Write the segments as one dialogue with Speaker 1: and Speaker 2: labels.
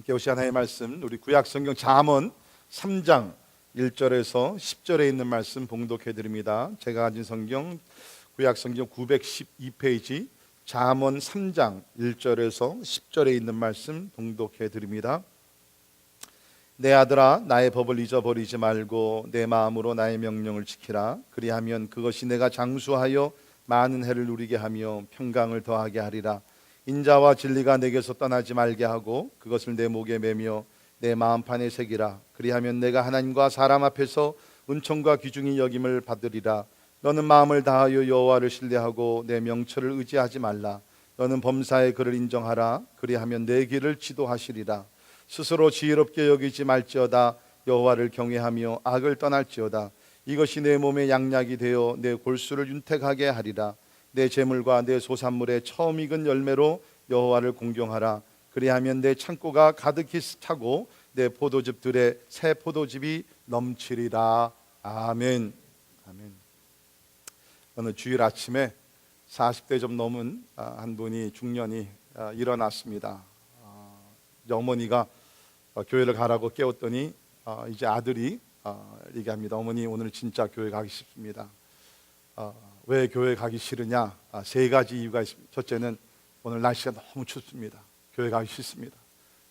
Speaker 1: 함께 오시 하나님의 말씀, 우리 구약 성경 잠언 3장 1절에서 10절에 있는 말씀 봉독해 드립니다. 제가 가진 성경 구약 성경 912페이지 잠언 3장 1절에서 10절에 있는 말씀 봉독해 드립니다. 내 아들아, 나의 법을 잊어버리지 말고 내 마음으로 나의 명령을 지키라. 그리하면 그것이 내가 장수하여 많은 해를 누리게 하며 평강을 더하게 하리라. 인자와 진리가 내게서 떠나지 말게 하고 그것을 내 목에 매며 내 마음판에 새기라. 그리하면 내가 하나님과 사람 앞에서 은총과 귀중히 여김을 받으리라. 너는 마음을 다하여 여호와를 신뢰하고 내 명철을 의지하지 말라. 너는 범사의 그를 인정하라. 그리하면 내 길을 지도하시리라. 스스로 지혜롭게 여기지 말지어다. 여호와를 경외하며 악을 떠날지어다. 이것이 내 몸에 양약이 되어 내 골수를 윤택하게 하리라. 내 재물과 내 소산물의 처음 익은 열매로 여호와를 공경하라. 그리하면 내 창고가 가득히 차고 내 포도즙들에 새 포도즙이 넘치리라. 아멘. 아멘. 어느 주일 아침에 40대 좀 넘은 한 분이 중년이 일어났습니다. 어머니가 교회를 가라고 깨웠더니 이제 아들이 얘기합니다. 어머니, 오늘 진짜 교회 가기 싫습니다. 왜 교회 가기 싫으냐? 세 가지 이유가 있습니다. 첫째는 오늘 날씨가 너무 춥습니다. 교회 가기 싫습니다.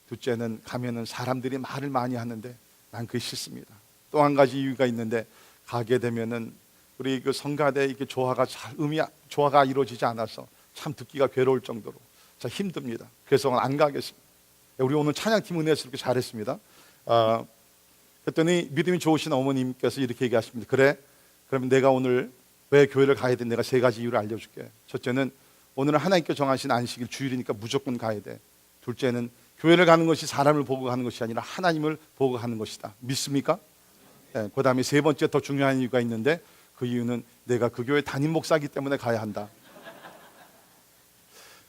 Speaker 1: 둘째는 가면은 사람들이 말을 많이 하는데 난 그게 싫습니다. 또 한 가지 이유가 있는데 가게 되면은 우리 그 성가대 이렇게 조화가 이루어지지 않아서 참 듣기가 괴로울 정도로 참 힘듭니다. 그래서 안 가겠습니다. 우리 오늘 찬양팀 은혜스럽게 잘했습니다. 그랬더니 믿음이 좋으신 어머님께서 이렇게 얘기하십니다. 그래? 그러면 내가 오늘 왜 교회를 가야 돼? 내가 세 가지 이유를 알려줄게. 첫째는 오늘은 하나님께 정하신 안식일 주일이니까 무조건 가야 돼. 둘째는 교회를 가는 것이 사람을 보고 가는 것이 아니라 하나님을 보고 가는 것이다. 믿습니까? 네, 그 다음에 세 번째 더 중요한 이유가 있는데 그 이유는 내가 그 교회 담임 목사이기 때문에 가야 한다.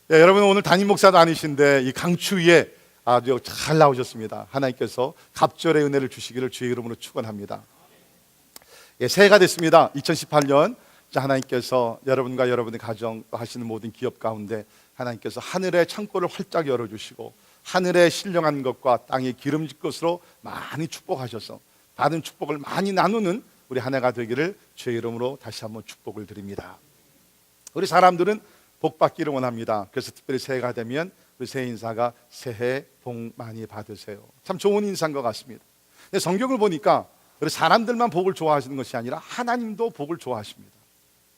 Speaker 1: 네, 여러분 오늘 담임 목사도 아니신데 이 강추위에 아주 잘 나오셨습니다. 하나님께서 갑절의 은혜를 주시기를 주의 이름으로 축원합니다. 예, 새해가 됐습니다. 2018년 하나님께서 여러분과 여러분의 가정 하시는 모든 기업 가운데 하나님께서 하늘의 창고를 활짝 열어주시고 하늘의 신령한 것과 땅의 기름진 것으로 많이 축복하셔서 받은 축복을 많이 나누는 우리 한 해가 되기를 주의 이름으로 다시 한번 축복을 드립니다. 우리 사람들은 복 받기를 원합니다. 그래서 특별히 새해가 되면 우리 새해 인사가 새해 복 많이 받으세요. 참 좋은 인사인 것 같습니다. 근데 성경을 보니까 우리 사람들만 복을 좋아하시는 것이 아니라 하나님도 복을 좋아하십니다.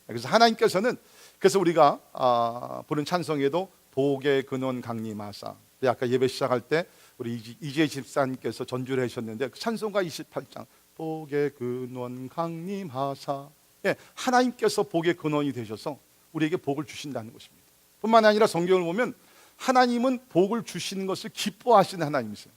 Speaker 1: 그래서 하나님께서는 그래서 우리가 부른 찬송에도 복의 근원 강림하사, 아까 예배 시작할 때 우리 이재 집사님께서 전주를 하셨는데 그 찬송가 28장 복의 근원 강림하사, 예, 하나님께서 복의 근원이 되셔서 우리에게 복을 주신다는 것입니다. 뿐만 아니라 성경을 보면 하나님은 복을 주시는 것을 기뻐하시는 하나님이세요.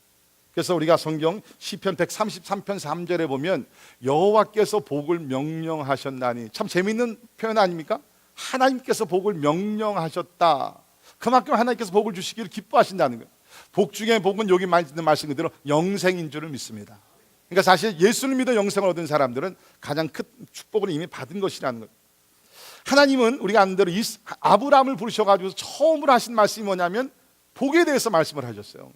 Speaker 1: 그래서 우리가 성경 시편 133편 3절에 보면 여호와께서 복을 명령하셨나니, 참 재미있는 표현 아닙니까? 하나님께서 복을 명령하셨다. 그만큼 하나님께서 복을 주시기를 기뻐하신다는 거예요. 복 중에 복은 여기 있는 말씀 그대로 영생인 줄을 믿습니다. 그러니까 사실 예수를 믿어 영생을 얻은 사람들은 가장 큰 축복을 이미 받은 것이라는 거예요. 하나님은 우리가 아는 대로 아브라함을 부르셔가지고 처음으로 하신 말씀이 뭐냐면 복에 대해서 말씀을 하셨어요.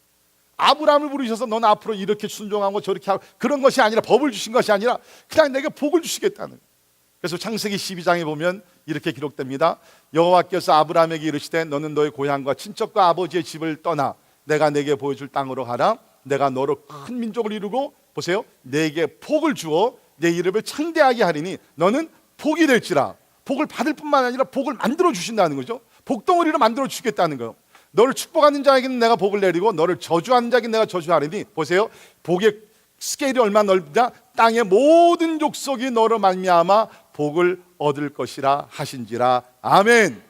Speaker 1: 아브라함을 부르셔서 넌 앞으로 이렇게 순종하고 저렇게 하고 그런 것이 아니라, 법을 주신 것이 아니라 그냥 내게 복을 주시겠다는 거예요. 그래서 창세기 12장에 보면 이렇게 기록됩니다. 여호와께서 아브라함에게 이르시되 너는 너의 고향과 친척과 아버지의 집을 떠나 내가 내게 보여줄 땅으로 가라. 내가 너로 큰 민족을 이루고, 보세요, 내게 복을 주어 내 이름을 창대하게 하리니 너는 복이 될지라. 복을 받을 뿐만 아니라 복을 만들어 주신다는 거죠. 복덩어리로 만들어 주시겠다는 거예요. 너를 축복하는 자에게는 내가 복을 내리고 너를 저주하는 자에게는 내가 저주하리니, 보세요, 복의 스케일이 얼마나 넓냐. 땅의 모든 족속이 너로 말미암아 복을 얻을 것이라 하신지라. 아멘.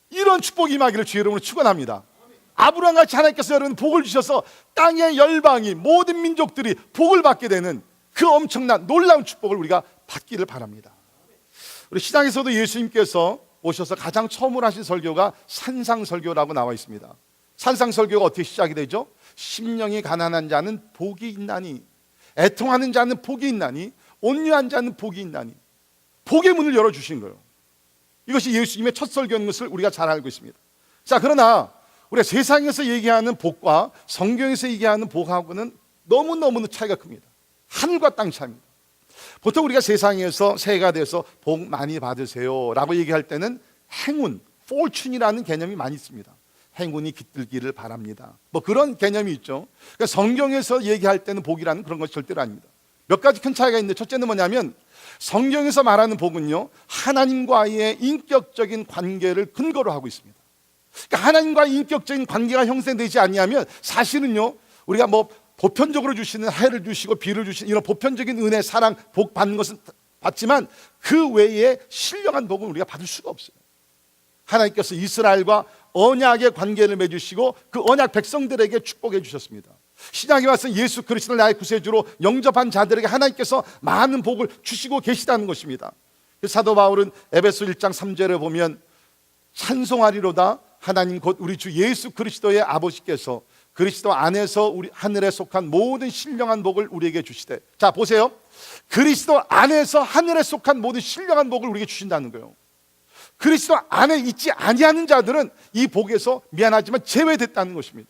Speaker 1: 이런 축복이 임하기를 주의 이름으로 축원합니다. 아브라함같이 하나님께서 여러분 복을 주셔서 땅의 열방이, 모든 민족들이 복을 받게 되는 그 엄청난 놀라운 축복을 우리가 받기를 바랍니다. 우리 시장에서도 예수님께서 오셔서 가장 처음으로 하신 설교가 산상설교라고 나와 있습니다. 산상설교가 어떻게 시작이 되죠? 심령이 가난한 자는 복이 있나니, 애통하는 자는 복이 있나니, 온유한 자는 복이 있나니, 복의 문을 열어주신 거예요. 이것이 예수님의 첫 설교인 것을 우리가 잘 알고 있습니다. 자, 그러나 우리가 세상에서 얘기하는 복과 성경에서 얘기하는 복하고는 너무너무 차이가 큽니다. 하늘과 땅 차이입니다. 보통 우리가 세상에서 새해가 돼서 복 많이 받으세요 라고 얘기할 때는 행운, fortune이라는 개념이 많이 있습니다. 행운이 깃들기를 바랍니다. 뭐 그런 개념이 있죠. 그러니까 성경에서 얘기할 때는 복이라는 그런 것이 절대로 아닙니다. 몇 가지 큰 차이가 있는데, 첫째는 뭐냐면 성경에서 말하는 복은요, 하나님과의 인격적인 관계를 근거로 하고 있습니다. 그러니까 하나님과의 인격적인 관계가 형성되지 않냐면 사실은요, 우리가 뭐 보편적으로 주시는 해를 주시고 비를 주시는 이런 보편적인 은혜, 사랑, 복 받는 것은 받지만 그 외에 신령한 복은 우리가 받을 수가 없어요. 하나님께서 이스라엘과 언약의 관계를 맺으시고 그 언약 백성들에게 축복해 주셨습니다. 신약에 와서 예수 그리스도를 나의 구세주로 영접한 자들에게 하나님께서 많은 복을 주시고 계시다는 것입니다. 사도 바울은 에베소 1장 3절에 보면 찬송하리로다 하나님 곧 우리 주 예수 그리스도의 아버지께서 그리스도 안에서 우리 하늘에 속한 모든 신령한 복을 우리에게 주시되. 자 보세요, 그리스도 안에서 하늘에 속한 모든 신령한 복을 우리에게 주신다는 거예요. 그리스도 안에 있지 아니하는 자들은 이 복에서 미안하지만 제외됐다는 것입니다.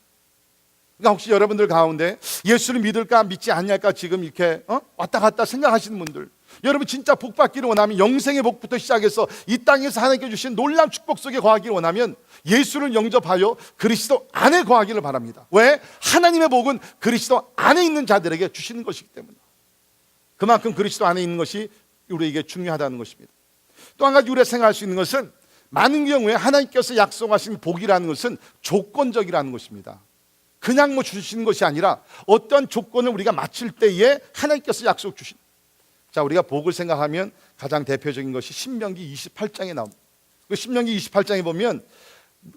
Speaker 1: 그러니까 혹시 여러분들 가운데 예수를 믿을까 믿지 않을까 지금 이렇게 왔다 갔다 생각하시는 분들, 여러분 진짜 복 받기를 원하면 영생의 복부터 시작해서 이 땅에서 하나님께 주신 놀라운 축복 속에 거하기를 원하면 예수를 영접하여 그리스도 안에 거하기를 바랍니다. 왜? 하나님의 복은 그리스도 안에 있는 자들에게 주시는 것이기 때문에. 그만큼 그리스도 안에 있는 것이 우리에게 중요하다는 것입니다. 또 한 가지 우리가 생각할 수 있는 것은 많은 경우에 하나님께서 약속하신 복이라는 것은 조건적이라는 것입니다. 그냥 뭐 주시는 것이 아니라 어떤 조건을 우리가 맞출 때에 하나님께서 약속 주신. 자, 우리가 복을 생각하면 가장 대표적인 것이 신명기 28장에 나옵니다. 그 신명기 28장에 보면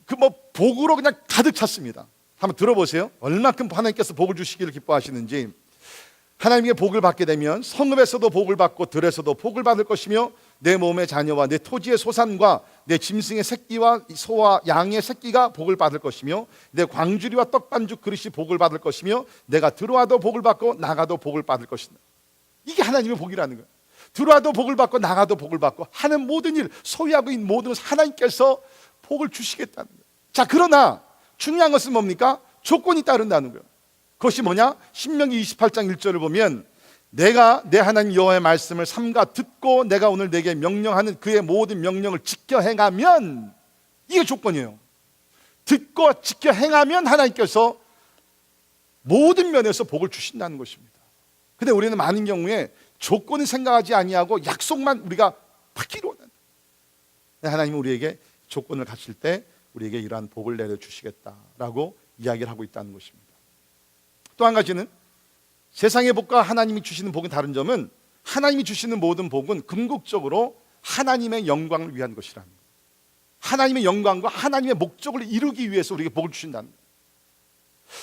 Speaker 1: 그 뭐 복으로 그냥 가득 찼습니다. 한번 들어보세요. 얼마큼 하나님께서 복을 주시기를 기뻐하시는지. 하나님의 복을 받게 되면 성읍에서도 복을 받고 들에서도 복을 받을 것이며 내 몸의 자녀와 내 토지의 소산과 내 짐승의 새끼와 소와 양의 새끼가 복을 받을 것이며 내 광주리와 떡반죽 그릇이 복을 받을 것이며 내가 들어와도 복을 받고 나가도 복을 받을 것이다. 이게 하나님의 복이라는 거예요. 들어와도 복을 받고 나가도 복을 받고 하는 모든 일, 소유하고 있는 모든 것을 하나님께서 복을 주시겠다는 거예요. 자, 그러나 중요한 것은 뭡니까? 조건이 따른다는 거예요. 그것이 뭐냐? 신명기 28장 1절을 보면 내가 내 하나님 여호와의 말씀을 삼가 듣고 내가 오늘 내게 명령하는 그의 모든 명령을 지켜 행하면, 이게 조건이에요. 듣고 지켜 행하면 하나님께서 모든 면에서 복을 주신다는 것입니다. 근데 우리는 많은 경우에 조건을 생각하지 아니하고 약속만 우리가 받기로 원한다. 하나님은 우리에게 조건을 갖출 때 우리에게 이러한 복을 내려주시겠다라고 이야기를 하고 있다는 것입니다. 또 한 가지는 세상의 복과 하나님이 주시는 복은 다른 점은 하나님이 주시는 모든 복은 궁극적으로 하나님의 영광을 위한 것이라는 거예요. 하나님의 영광과 하나님의 목적을 이루기 위해서 우리에게 복을 주신다는 거예요.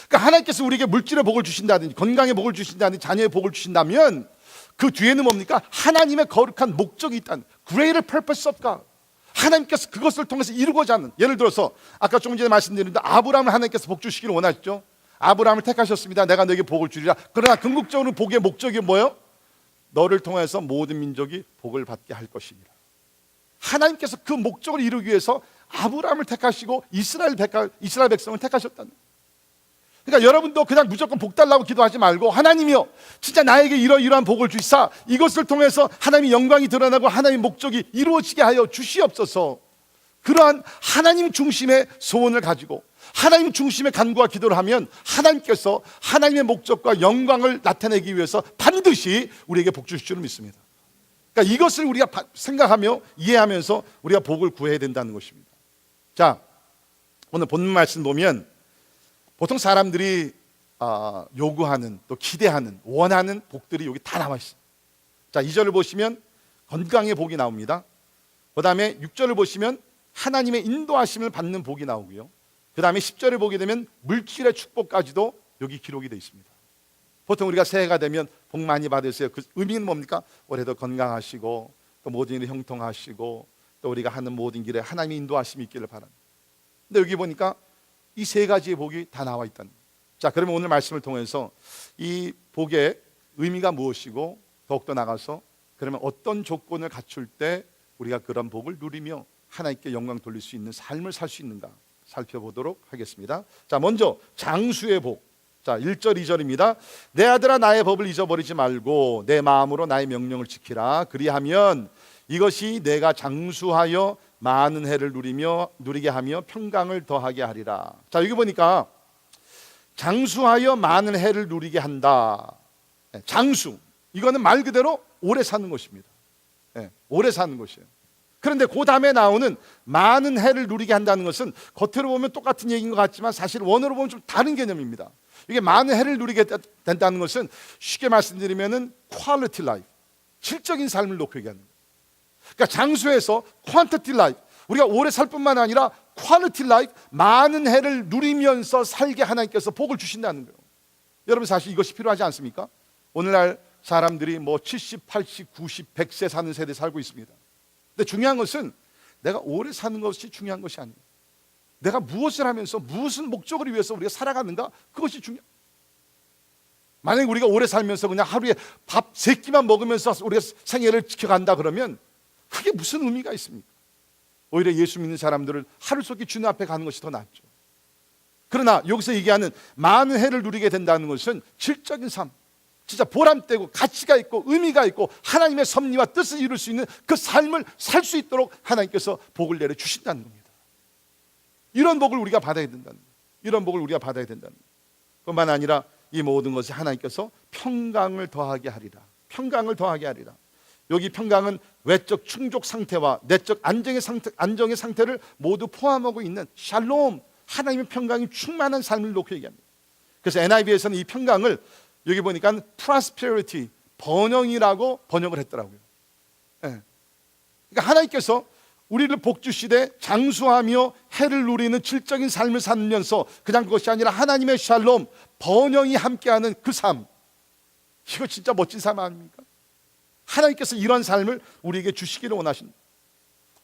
Speaker 1: 그러니까 하나님께서 우리에게 물질의 복을 주신다든지 건강의 복을 주신다든지 자녀의 복을 주신다면 그 뒤에는 뭡니까? 하나님의 거룩한 목적이 있다는, greater purpose of God. 하나님께서 그것을 통해서 이루고자 하는. 예를 들어서 아까 조금 전에 말씀드렸는데 아브라함을 하나님께서 복 주시기를 원하셨죠. 아브라함을 택하셨습니다. 내가 너에게 복을 주리라. 그러나 궁극적으로 복의 목적이 뭐예요? 너를 통해서 모든 민족이 복을 받게 할 것이니라. 하나님께서 그 목적을 이루기 위해서 아브라함을 택하시고 이스라엘 백성을 택하셨다는 거예요. 그러니까 여러분도 그냥 무조건 복 달라고 기도하지 말고 하나님이여 진짜 나에게 이러이러한 복을 주시사 이것을 통해서 하나님의 영광이 드러나고 하나님의 목적이 이루어지게 하여 주시옵소서. 그러한 하나님 중심의 소원을 가지고 하나님 중심의 간구와 기도를 하면 하나님께서 하나님의 목적과 영광을 나타내기 위해서 반드시 우리에게 복 주실 줄을 믿습니다. 그러니까 이것을 우리가 생각하며 이해하면서 우리가 복을 구해야 된다는 것입니다. 자, 오늘 본문 말씀 보면 보통 사람들이 요구하는 또 기대하는 원하는 복들이 여기 다 나와 있어요. 자, 2절을 보시면 건강의 복이 나옵니다. 그 다음에 6절을 보시면 하나님의 인도하심을 받는 복이 나오고요. 그 다음에 10절을 보게 되면 물질의 축복까지도 여기 기록이 되어 있습니다. 보통 우리가 새해가 되면 복 많이 받으세요. 그 의미는 뭡니까? 올해도 건강하시고 또 모든 일이 형통하시고 또 우리가 하는 모든 길에 하나님의 인도하심이 있기를 바랍니다. 근데 여기 보니까 이 세 가지의 복이 다 나와 있다는 거예요. 자, 그러면 오늘 말씀을 통해서 이 복의 의미가 무엇이고 더욱더 나가서 그러면 어떤 조건을 갖출 때 우리가 그런 복을 누리며 하나님께 영광 돌릴 수 있는 삶을 살 수 있는가 살펴보도록 하겠습니다. 자, 먼저 장수의 복. 자, 1절 2절입니다. 내 아들아 나의 법을 잊어버리지 말고 내 마음으로 나의 명령을 지키라. 그리하면 이것이 내가 장수하여 많은 해를 누리게 하며 평강을 더하게 하리라. 자, 여기 보니까 장수하여 많은 해를 누리게 한다. 장수, 이거는 말 그대로 오래 사는 것입니다. 오래 사는 것이에요. 그런데 그 다음에 나오는 많은 해를 누리게 한다는 것은 겉으로 보면 똑같은 얘기인 것 같지만 사실 원어로 보면 좀 다른 개념입니다. 이게 많은 해를 누리게 된다는 것은 쉽게 말씀드리면은 quality life, 질적인 삶을 놓고 얘기하는 거예요. 그러니까 장수에서 quantity life, 우리가 오래 살 뿐만 아니라 quality life, 많은 해를 누리면서 살게 하나님께서 복을 주신다는 거예요. 여러분 사실 이것이 필요하지 않습니까? 오늘날 사람들이 뭐 70, 80, 90, 100세 사는 세대 살고 있습니다. 근데 중요한 것은 내가 오래 사는 것이 중요한 것이 아니에요. 내가 무엇을 하면서 무슨 목적을 위해서 우리가 살아가는가, 그것이 중요해요. 만약에 우리가 오래 살면서 그냥 하루에 밥 3끼만 먹으면서 우리가 생애를 지켜간다 그러면 그게 무슨 의미가 있습니까? 오히려 예수 믿는 사람들은 하루속히 주님 앞에 가는 것이 더 낫죠. 그러나 여기서 얘기하는 많은 해를 누리게 된다는 것은 질적인 삶, 진짜 보람되고 가치가 있고 의미가 있고 하나님의 섭리와 뜻을 이룰 수 있는 그 삶을 살 수 있도록 하나님께서 복을 내려 주신다는 겁니다. 이런 복을 우리가 받아야 된다는 거예요. 이런 복을 우리가 받아야 된다는 거예요. 뿐만 아니라 이 모든 것이 하나님께서 평강을 더하게 하리라. 평강을 더하게 하리라. 여기 평강은 외적 충족 상태와 내적 안정의 상태를 모두 포함하고 있는 샬롬, 하나님의 평강이 충만한 삶을 놓고 얘기합니다. 그래서 NIV에서는 이 평강을 여기 보니까 prosperity, 번영이라고 번역을 했더라고요. 그러니까 하나님께서 우리를 복주시되 장수하며 해를 누리는 질적인 삶을 살면서 그냥 그것이 아니라 하나님의 샬롬, 번영이 함께하는 그 삶, 이거 진짜 멋진 삶 아닙니까? 하나님께서 이런 삶을 우리에게 주시기를 원하십니다.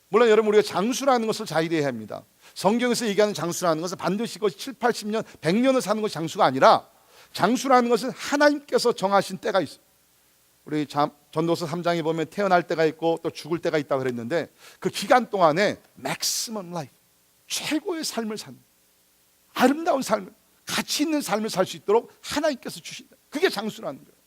Speaker 1: 물론 여러분, 우리가 장수라는 것을 잘 이해해야 합니다. 성경에서 얘기하는 장수라는 것은 반드시 그것이 7, 80년, 100년을 사는 것이 장수가 아니라, 장수라는 것은 하나님께서 정하신 때가 있어요. 우리 전도서 3장에 보면 태어날 때가 있고 또 죽을 때가 있다고 그랬는데, 그 기간 동안에 maximum life, 최고의 삶을 사는, 아름다운 삶을, 가치 있는 삶을 살 수 있도록 하나님께서 주신다. 그게 장수라는 거예요.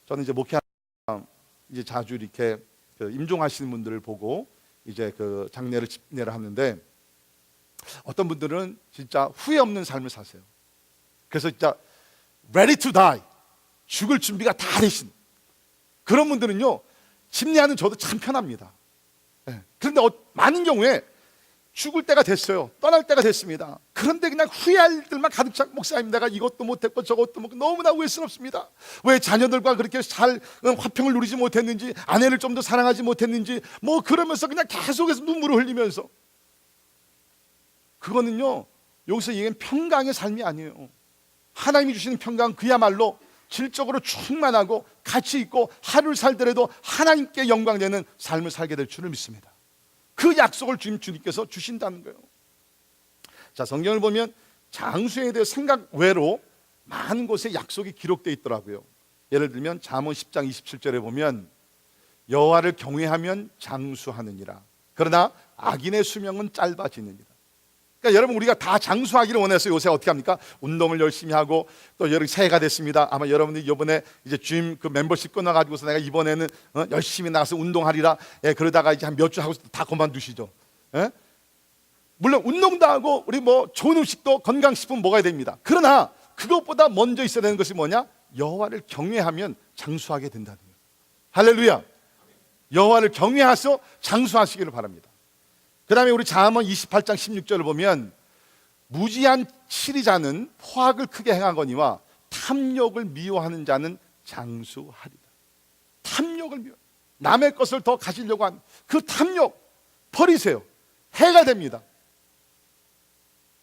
Speaker 1: 저는 이제 목회하면서 이제 자주 이렇게 임종하시는 분들을 보고 이제 그 장례를 집례를 하는데, 어떤 분들은 진짜 후회 없는 삶을 사세요. 그래서 진짜 ready to die, 죽을 준비가 다 되신 그런 분들은요, 집례하는 저도 참 편합니다. 그런데 많은 경우에 죽을 때가 됐어요. 떠날 때가 됐습니다. 그런데 그냥 후회할 일들만 가득 차고, 목사님 내가 이것도 못했고 저것도 못했고 너무나 후회스럽습니다. 왜 자녀들과 그렇게 잘 화평을 누리지 못했는지, 아내를 좀 더 사랑하지 못했는지, 뭐 그러면서 그냥 계속해서 눈물을 흘리면서, 그거는요 여기서 얘기하는 평강의 삶이 아니에요. 하나님이 주시는 평강, 그야말로 질적으로 충만하고 가치 있고 하루를 살더라도 하나님께 영광되는 삶을 살게 될 줄을 믿습니다. 그 약속을 주님께서 주신다는 거예요. 자, 성경을 보면 장수에 대해 생각 외로 많은 곳에 약속이 기록되어 있더라고요. 예를 들면 잠언 10장 27절에 보면 여호와를 경외하면 장수하느니라. 그러나 악인의 수명은 짧아지느니라. 그러니까 여러분, 우리가 다 장수하기를 원해서 요새 어떻게 합니까? 운동을 열심히 하고, 또 여러분 새해가 됐습니다. 아마 여러분들이 이번에 이제 짐 그 멤버십 끊어가지고서 내가 이번에는 열심히 나가서 운동하리라. 그러다가 이제 한 몇 주 하고 다 그만두시죠. 물론 운동도 하고 우리 뭐 좋은 음식도 건강식품 먹어야 됩니다. 그러나 그것보다 먼저 있어야 되는 것이 뭐냐? 여호와를 경외하면 장수하게 된다는 거예요. 할렐루야. 여호와를 경외하셔 장수하시기를 바랍니다. 그 다음에 우리 잠언 28장 16절을 보면 무지한 치리자는 포악을 크게 행하거니와 탐욕을 미워하는 자는 장수하리라. 탐욕을 미워, 남의 것을 더 가지려고 하는 그 탐욕 버리세요. 해가 됩니다.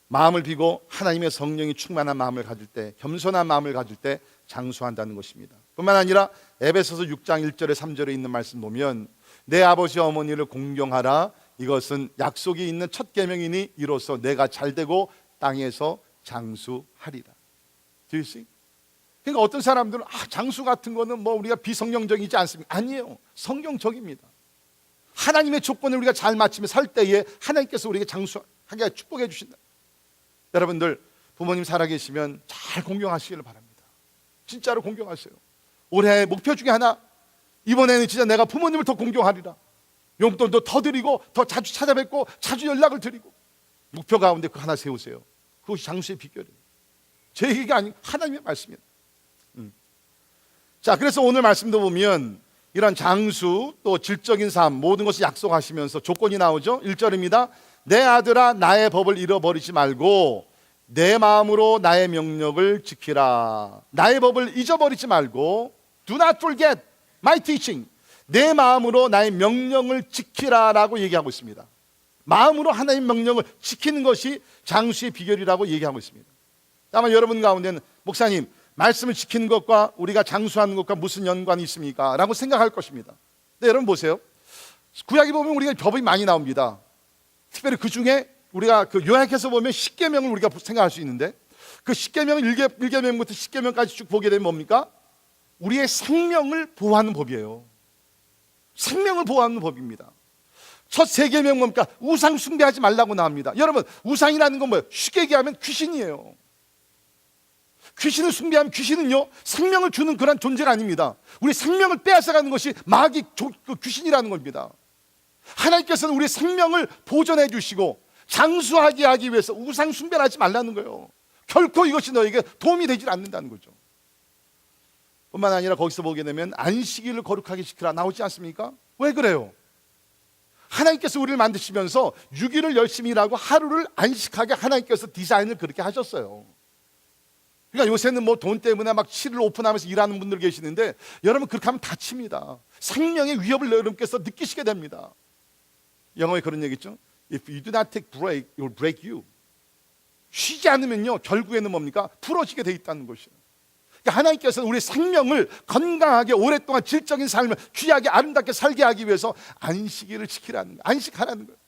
Speaker 1: 마음을 비고 하나님의 성령이 충만한 마음을 가질 때, 겸손한 마음을 가질 때 장수한다는 것입니다. 뿐만 아니라 에베소서 6장 1절에 3절에 있는 말씀 보면 내 아버지 어머니를 공경하라. 이것은 약속이 있는 첫 계명이니 이로써 내가 잘되고 땅에서 장수하리라. Do you see? 그러니까 어떤 사람들은 장수 같은 거는 뭐 우리가 비성경적이지 않습니까? 아니에요. 성경적입니다. 하나님의 조건을 우리가 잘 맞추며 살 때에 하나님께서 우리에게 하게 축복해 주신다. 여러분들 부모님 살아계시면 잘 공경하시기를 바랍니다. 진짜로 공경하세요. 올해 목표 중에 하나, 이번에는 진짜 내가 부모님을 더 공경하리라. 용돈도 더 드리고 더 자주 찾아뵙고 자주 연락을 드리고, 목표 가운데 그 하나 세우세요. 그것이 장수의 비결이에요. 제 얘기가 아니고 하나님의 말씀입니다. 자, 그래서 오늘 말씀도 보면 이런 장수 또 질적인 삶 모든 것을 약속하시면서 조건이 나오죠. 1절입니다. 내 아들아 나의 법을 잃어버리지 말고 내 마음으로 나의 명령을 지키라. 나의 법을 잊어버리지 말고 Do not forget my teaching. 내 마음으로 나의 명령을 지키라라고 얘기하고 있습니다. 마음으로 하나님의 명령을 지키는 것이 장수의 비결이라고 얘기하고 있습니다. 아마 여러분 가운데는 목사님, 말씀을 지키는 것과 우리가 장수하는 것과 무슨 연관이 있습니까? 라고 생각할 것입니다. 근데 여러분 보세요. 구약에 보면 우리가 법이 많이 나옵니다. 특별히 그 중에 우리가 그 요약해서 보면 십계명을 우리가 생각할 수 있는데, 그 십계명 1계명부터 10계명까지 쭉 보게 되면 뭡니까? 우리의 생명을 보호하는 법이에요. 생명을 보호하는 법입니다. 첫 3계명 뭡니까? 우상 숭배하지 말라고 나옵니다. 여러분, 우상이라는 건 뭐예요? 쉽게 얘기하면 귀신이에요. 귀신을 숭배하면 귀신은요, 생명을 주는 그런 존재가 아닙니다. 우리 생명을 빼앗아가는 것이 마귀 귀신이라는 겁니다. 하나님께서는 우리 생명을 보존해 주시고 장수하게 하기 위해서 우상 숭배를 하지 말라는 거예요. 결코 이것이 너에게 도움이 되질 않는다는 거죠. 뿐만 아니라 거기서 보게 되면 안식일을 거룩하게 지키라 나오지 않습니까? 왜 그래요? 하나님께서 우리를 만드시면서 6일을 열심히 일하고 하루를 안식하게 하나님께서 디자인을 그렇게 하셨어요. 그러니까 요새는 뭐 돈 때문에 막 7일 오픈하면서 일하는 분들 계시는데, 여러분 그렇게 하면 다칩니다. 생명의 위협을 여러분께서 느끼시게 됩니다. 영어에 그런 얘기 있죠. If you do not take break, it will break you. 쉬지 않으면요, 결국에는 뭡니까? 부러지게 돼 있다는 것이에요. 그러니까 하나님께서는 우리 생명을 건강하게 오랫동안 질적인 삶을 귀하게 아름답게 살게 하기 위해서 안식일을 지키라는 거예요. 안식하라는 거예요.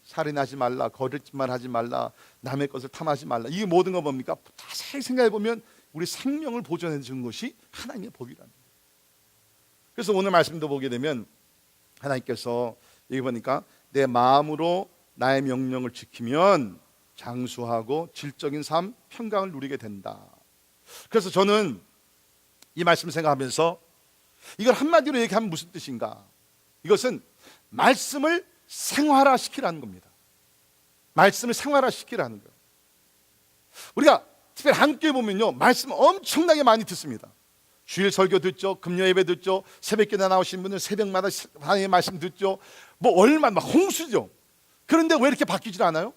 Speaker 1: 살인하지 말라, 거짓말 하지 말라, 남의 것을 탐하지 말라. 이게 모든 건 뭡니까? 자세히 생각해 보면 우리 생명을 보존해 주는 것이 하나님의 법이라는 거예요. 그래서 오늘 말씀도 보게 되면 하나님께서 여기 보니까 내 마음으로 나의 명령을 지키면 장수하고 질적인 삶, 평강을 누리게 된다. 그래서 저는 이 말씀을 생각하면서 이걸 한마디로 얘기하면 무슨 뜻인가? 이것은 말씀을 생활화시키라는 겁니다. 말씀을 생활화시키라는 거예요. 우리가 특별히 한국교회 보면요, 말씀 엄청나게 많이 듣습니다. 주일 설교 듣죠, 금요 예배 듣죠, 새벽기도 나오신 분은 새벽마다 하나님의 말씀 듣죠. 뭐 얼마나 막 홍수죠. 그런데 왜 이렇게 바뀌질 않아요?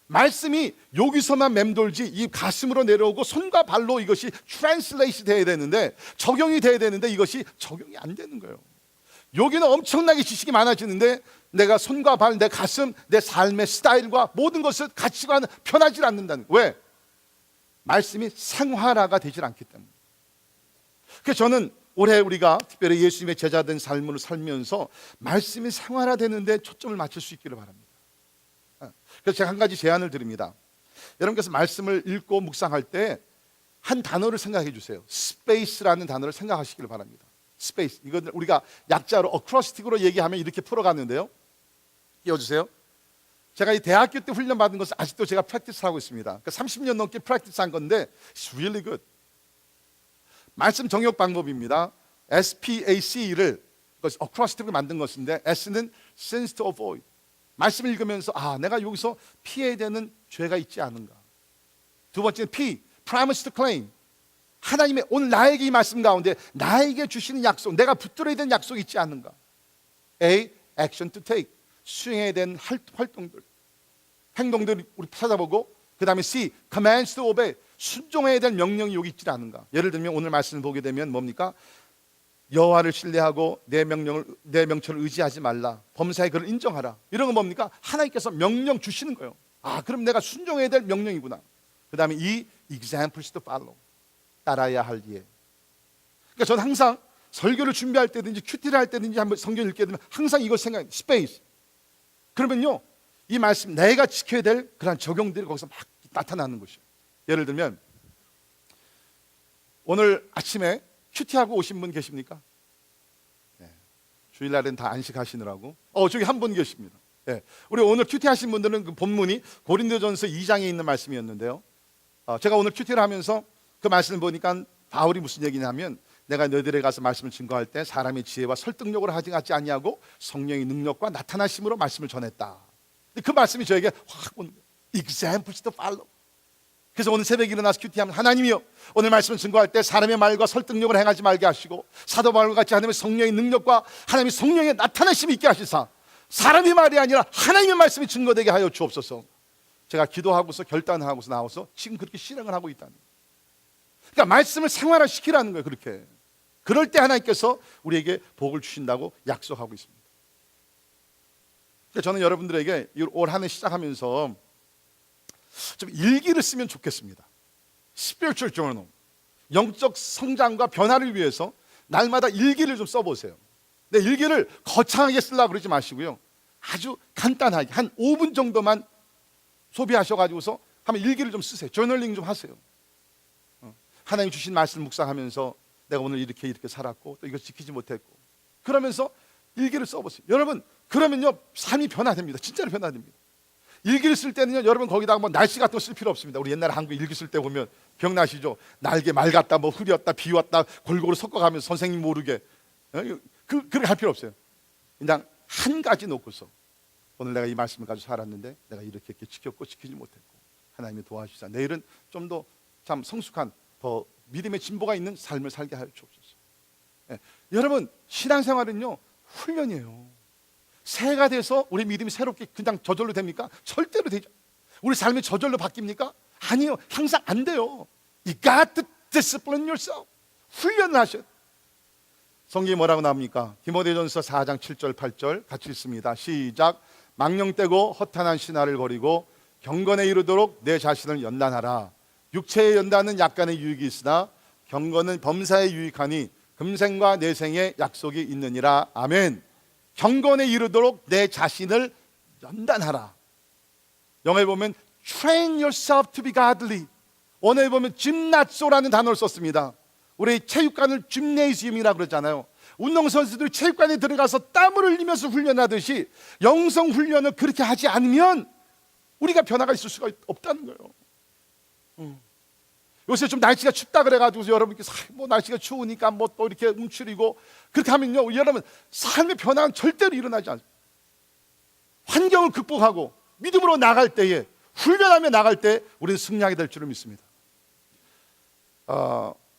Speaker 1: 말씀이 여기서만 맴돌지 이 가슴으로 내려오고 손과 발로 이것이 트랜슬레이트 돼야 되는데, 적용이 돼야 되는데 이것이 적용이 안 되는 거예요. 여기는 엄청나게 지식이 많아지는데 내가 손과 발, 내 가슴, 내 삶의 스타일과 모든 것을 가치관은 변하지 않는다는 거예요. 왜? 말씀이 생활화가 되질 않기 때문에. 그래서 저는 올해 우리가 특별히 예수님의 제자된 삶을 살면서 말씀이 생활화되는데 초점을 맞출 수 있기를 바랍니다. 그래서 제가 한 가지 제안을 드립니다. 여러분께서 말씀을 읽고 묵상할 때 한 단어를 생각해 주세요. 스페이스라는 단어를 생각하시기를 바랍니다. 스페이스. 이건 우리가 약자로 어크로스틱으로 얘기하면 이렇게 풀어가는데요. 띄워주세요. 제가 이 대학교 때 훈련 받은 것을 아직도 제가 프랙티스하고 있습니다. 그러니까 30년 넘게 프랙티스한 건데 It's really good. 말씀 정역 방법입니다. SPAC를 어크로스틱으로 만든 것인데, S는 sense to avoid. 말씀을 읽으면서 내가 여기서 피해야 되는 죄가 있지 않은가. 두 번째는 P, promise to claim. 하나님의 오늘 나에게 이 말씀 가운데 나에게 주시는 약속, 내가 붙들어야 되는 약속이 있지 않는가. A, action to take. 수행해야 되는 활동들, 행동들 우리 찾아보고, 그 다음에 C, commands to obey. 순종해야 될 명령이 여기 있지 않은가. 예를 들면 오늘 말씀을 보게 되면 뭡니까? 여호와를 신뢰하고 내 명철을 의지하지 말라. 범사의 그를 인정하라. 이런 건 뭡니까? 하나님께서 명령 주시는 거예요. 그럼 내가 순종해야 될 명령이구나. 그 다음에 이 examples to follow. 따라야 할 예. 그러니까 저는 항상 설교를 준비할 때든지 큐티를 할 때든지 한번 성경 읽게 되면 항상 이걸 생각해요. 스페이스. 그러면요, 이 말씀 내가 지켜야 될 그런 적용들이 거기서 막 나타나는 것이에요. 예를 들면 오늘 아침에 큐티하고 오신 분 계십니까? 네. 주일날엔 다 안식하시느라고. 저기 한 분 계십니다. 예. 우리 오늘 큐티하신 분들은 그 본문이 고린도전서 2장에 있는 말씀이었는데요. 제가 오늘 큐티를 하면서 그 말씀을 보니까 바울이 무슨 얘기냐면, 내가 너희들에 가서 말씀을 증거할 때 사람의 지혜와 설득력으로 하지 아니하고 성령의 능력과 나타나심으로 말씀을 전했다. 그 말씀이 저에게 확 온 거예요. Examples to follow. 그래서 오늘 새벽에 일어나서 큐티하면, 하나님이여, 오늘 말씀을 증거할 때 사람의 말과 설득력을 행하지 말게 하시고 사도 바울과 같이 하나님의 성령의 능력과 하나님의 성령의 나타나심이 있게 하시사 사람의 말이 아니라 하나님의 말씀이 증거되게 하여 주옵소서. 제가 기도하고서 결단하고서 나와서 지금 그렇게 실행을 하고 있다는 거예요. 그러니까 말씀을 생활화시키라는 거예요. 그렇게. 그럴 때 하나님께서 우리에게 복을 주신다고 약속하고 있습니다. 저는 여러분들에게 올 한 해 시작하면서 좀 일기를 쓰면 좋겠습니다. Spiritual journal. 영적 성장과 변화를 위해서 날마다 일기를 좀 써보세요. 근데 일기를 거창하게 쓰려고 그러지 마시고요, 아주 간단하게 한 5분 정도만 소비하셔가지고서 한번 일기를 좀 쓰세요. 저널링 좀 하세요. 하나님 주신 말씀 묵상하면서 내가 오늘 이렇게 살았고 또 이거 지키지 못했고, 그러면서 일기를 써보세요. 여러분, 그러면요 삶이 변화됩니다. 진짜로 변화됩니다. 일기를 쓸 때는요, 여러분 거기다가 뭐 날씨 같은 거 쓸 필요 없습니다. 우리 옛날에 한국 일기 쓸 때 보면 기억나시죠? 날개 맑았다, 뭐 흐렸다, 비 왔다 골고루 섞어가면서 선생님 모르게, 그렇게 할 필요 없어요. 그냥 한 가지 놓고서 오늘 내가 이 말씀을 가지고 살았는데 내가 이렇게 지켰고 지키지 못했고 하나님이 도와주시사 내일은 좀 더 참 성숙한, 더 믿음의 진보가 있는 삶을 살게 하여 주옵소서. 여러분, 신앙생활은요 훈련이에요. 새해가 돼서 우리 믿음이 새롭게 그냥 저절로 됩니까? 절대로 되죠. 우리 삶이 저절로 바뀝니까? 아니요, 항상 안 돼요. You got to discipline yourself. 훈련을 하셔야 돼요. 성경이 뭐라고 나옵니까? 디모데전서 4장 7절 8절 같이 읽습니다. 시작. 망령되고 허탄한 신화를 버리고 경건에 이르도록 내 자신을 연단하라. 육체의 연단은 약간의 유익이 있으나 경건은 범사에 유익하니 금생과 내생에 약속이 있느니라. 아멘. 경건에 이르도록 내 자신을 연단하라. 영어에 보면 train yourself to be godly. 원어에 보면 gymnazo라는 단어를 썼습니다. 우리 체육관을 짐네이지움이라고 그러잖아요. 운동선수들이 체육관에 들어가서 땀을 흘리면서 훈련하듯이 영성 훈련을 그렇게 하지 않으면 우리가 변화가 있을 수가 없다는 거예요. 요새 좀 날씨가 춥다 그래가지고 여러분께서 뭐 날씨가 추우니까 뭐 또 이렇게 움츠리고 그렇게 하면요, 여러분 삶의 변화는 절대로 일어나지 않습니다. 환경을 극복하고 믿음으로 나갈 때에, 훈련하며 나갈 때 우리는 승리하게 될 줄을 믿습니다.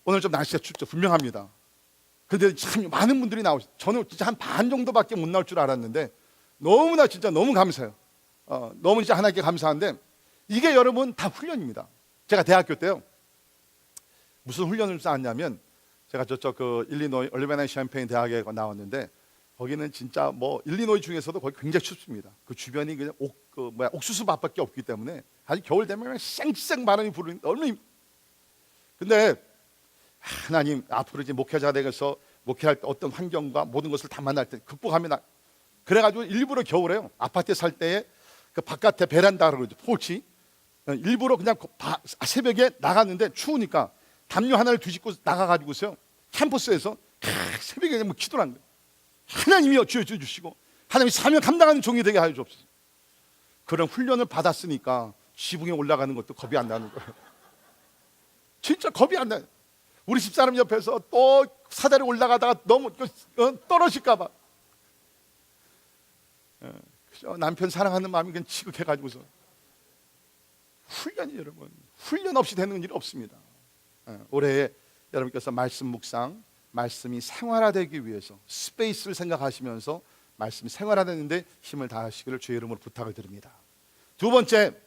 Speaker 1: 오늘 좀 날씨가 춥죠. 분명합니다. 근데 참 많은 분들이 나오시죠. 저는 진짜 한 반 정도밖에 못 나올 줄 알았는데 너무나 진짜 너무 감사해요. 너무 진짜 하나님께 감사한데 이게 여러분 다 훈련입니다. 제가 대학교 때요, 무슨 훈련을 쌓았냐면, 제가 저쪽 그 일리노이 얼베나 샴페인 대학에 나왔는데 거기는 진짜 뭐 일리노이 중에서도 거기 굉장히 춥습니다. 그 주변이 그냥 옥수수 밭밖에 없기 때문에 아주 겨울 되면 쌩쌩 바람이 부르는 얼마나. 근데 하나님 앞으로 이제 목회자 되어서 목회할 때 어떤 환경과 모든 것을 다 만날 때 극복하면, 그래가지고 일부러 겨울에요, 아파트에 살 때에 그 바깥에 베란다라고 그러죠, 포치, 일부러 그냥 새벽에 나갔는데 추우니까 담요 하나를 뒤집고 나가가지고서요 캠퍼스에서 새벽에 뭐 기도를 한 거예요. 하나님이여 주시고 하나님이 사명 감당하는 종이 되게 하여 주옵소서. 그런 훈련을 받았으니까 지붕에 올라가는 것도 겁이 안 나는 거예요. 진짜 겁이 안 나요. 우리 집사람 옆에서 또 사다리 올라가다가 너무 떨어질까 봐, 남편 사랑하는 마음이 그냥 지극해가지고서. 훈련이 여러분, 훈련 없이 되는 일이 없습니다. 올해 여러분께서 말씀 묵상, 말씀이 생활화되기 위해서 스페이스를 생각하시면서 말씀이 생활화되는데 힘을 다하시기를 주의 이름으로 부탁을 드립니다. 두 번째,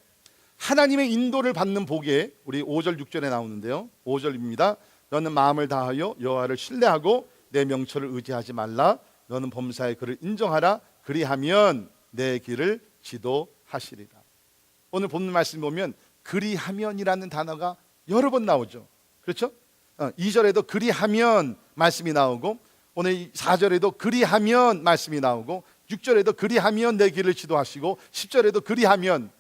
Speaker 1: 하나님의 인도를 받는 복에 우리 5절 6절에 나오는데요, 5절입니다. 너는 마음을 다하여 여호와를 신뢰하고 내 명철을 의지하지 말라. 너는 범사의 그를 인정하라. 그리하면 내 길을 지도하시리라. 오늘 본문 말씀 보면 그리하면이라는 단어가 여러 번 나오죠. 그렇죠? 2절에도 그리하면 말씀이 나오고, 오늘 4절에도 그리하면 말씀이 나오고, 6절에도 그리하면 내 길을 지도하시고, 10절에도 그리하면.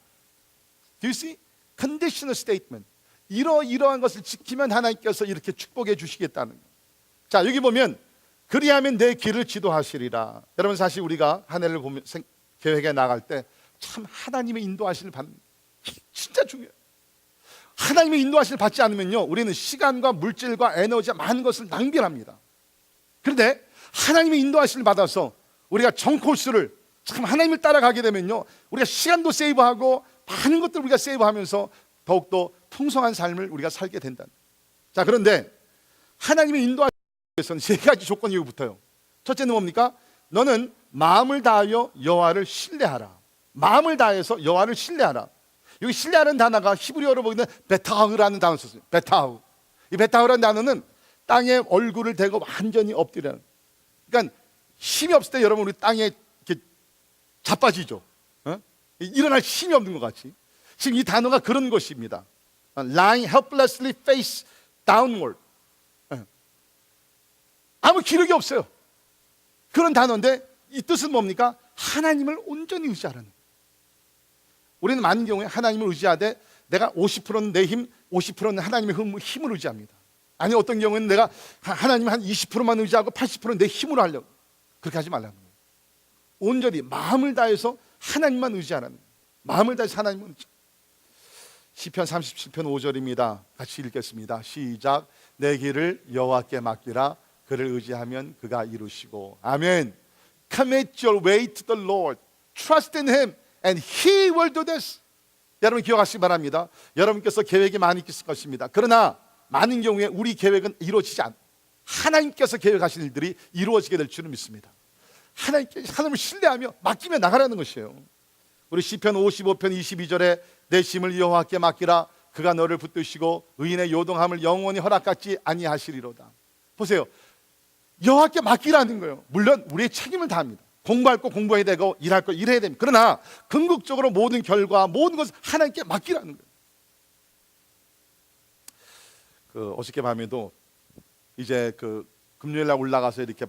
Speaker 1: Do you see? Conditional statement. 이러한 것을 지키면 하나님께서 이렇게 축복해 주시겠다는 거예요. 자, 여기 보면 그리하면 내 길을 지도하시리라. 여러분, 사실 우리가 한 해를 보면 계획에 나갈 때 참 하나님의 인도하심을 받는, 진짜 중요해요. 하나님의 인도하심을 받지 않으면요, 우리는 시간과 물질과 에너지와 많은 것을 낭비합니다. 그런데 하나님의 인도하심을 받아서 우리가 정코스를 참 하나님을 따라가게 되면요, 우리가 시간도 세이브하고 많은 것들을 우리가 세이브하면서 더욱더 풍성한 삶을 우리가 살게 된다. 자, 그런데 하나님의 인도하심을 위해서는 세 가지 조건이 붙어요. 첫째는 뭡니까? 너는 마음을 다하여 여호와를 신뢰하라. 마음을 다해서 여호와를 신뢰하라. 여기 신뢰하는 단어가 히브리어로 보기는 베타흐라는 단어를 썼어요. 베타흐. 이 베타흐라는 단어는 땅에 얼굴을 대고 완전히 엎드리는. 그러니까 힘이 없을 때 여러분 우리 땅에 이렇게 자빠지죠. 일어날 힘이 없는 것 같이. 지금 이 단어가 그런 것입니다. Lying helplessly face downward. 아무 기력이 없어요. 그런 단어인데 이 뜻은 뭡니까? 하나님을 온전히 의지하라는 거예요. 우리는 많은 경우에 하나님을 의지하되 내가 50%는 내 힘, 50%는 하나님의 힘을 의지합니다. 아니 어떤 경우에는 내가 하나님 한 20%만 의지하고 80%는 내 힘으로 하려고. 그렇게 하지 말라는 거예요. 온전히 마음을 다해서 하나님만 의지하라는 거예요. 마음을 다해서 하나님을 의지. 시편 37편 5절입니다. 같이 읽겠습니다. 시작. 내 길을 여호와께 맡기라. 그를 의지하면 그가 이루시고. 아멘. Commit your way to the Lord. Trust in Him and He will do this. 여러분 기억하시기 바랍니다. 여러분께서 계획이 많이 있을 것입니다. 그러나 많은 경우에 우리 계획은 이루어지지 않아요. 하나님께서 계획하신 일들이 이루어지게 될 줄은 믿습니다. 하나님을 신뢰하며 맡기며 나가라는 것이에요. 우리 시편 55편 22절에 내 심을 여호와께 맡기라. 그가 너를 붙드시고 의인의 요동함을 영원히 허락받지 아니하시리로다. 보세요. 여호와께 맡기라는 거예요. 물론 우리의 책임을 다합니다. 공부할 거 공부해야 되고 일할 거 일해야 됩니다. 그러나 궁극적으로 모든 결과 모든 것을 하나님께 맡기라는 거예요. 어저께 밤에도 이제 금요일 날 올라가서 이렇게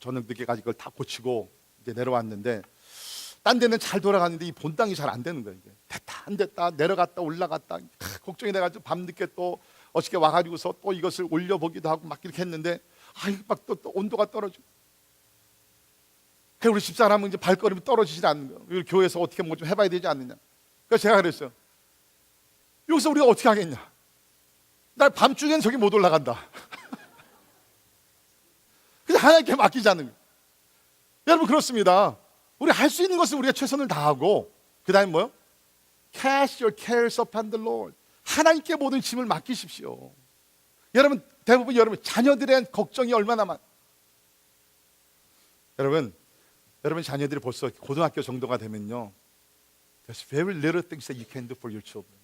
Speaker 1: 저녁 늦게까지 그걸 다 고치고 이제 내려왔는데 딴 데는 잘 돌아가는데 이 본땅이 잘 안 되는 거예요. 이게 됐다 안 됐다 내려갔다 올라갔다 걱정이 돼가지고 밤늦게 또 어저께 와가지고서 또 이것을 올려보기도 하고 막 이렇게 했는데 막 또 온도가 떨어지고. 그래서 우리 집사람은 이제 발걸음이 떨어지지 않는 거예요. 우리 교회에서 어떻게 뭐 좀 해봐야 되지 않느냐. 그래서 제가 그랬어요. 여기서 우리가 어떻게 하겠냐. 날 밤중에는 저기 못 올라간다. 그래서 하나님께 맡기자는 거예요. 여러분 그렇습니다. 우리 할 수 있는 것은 우리가 최선을 다하고 그 다음에 뭐요? Cast your cares upon the Lord. 하나님께 모든 짐을 맡기십시오. 여러분 대부분 여러분 자녀들에 대한 걱정이 얼마나 여러분 자녀들이 벌써 고등학교 정도가 되면요, There's very little things that you can do for your children.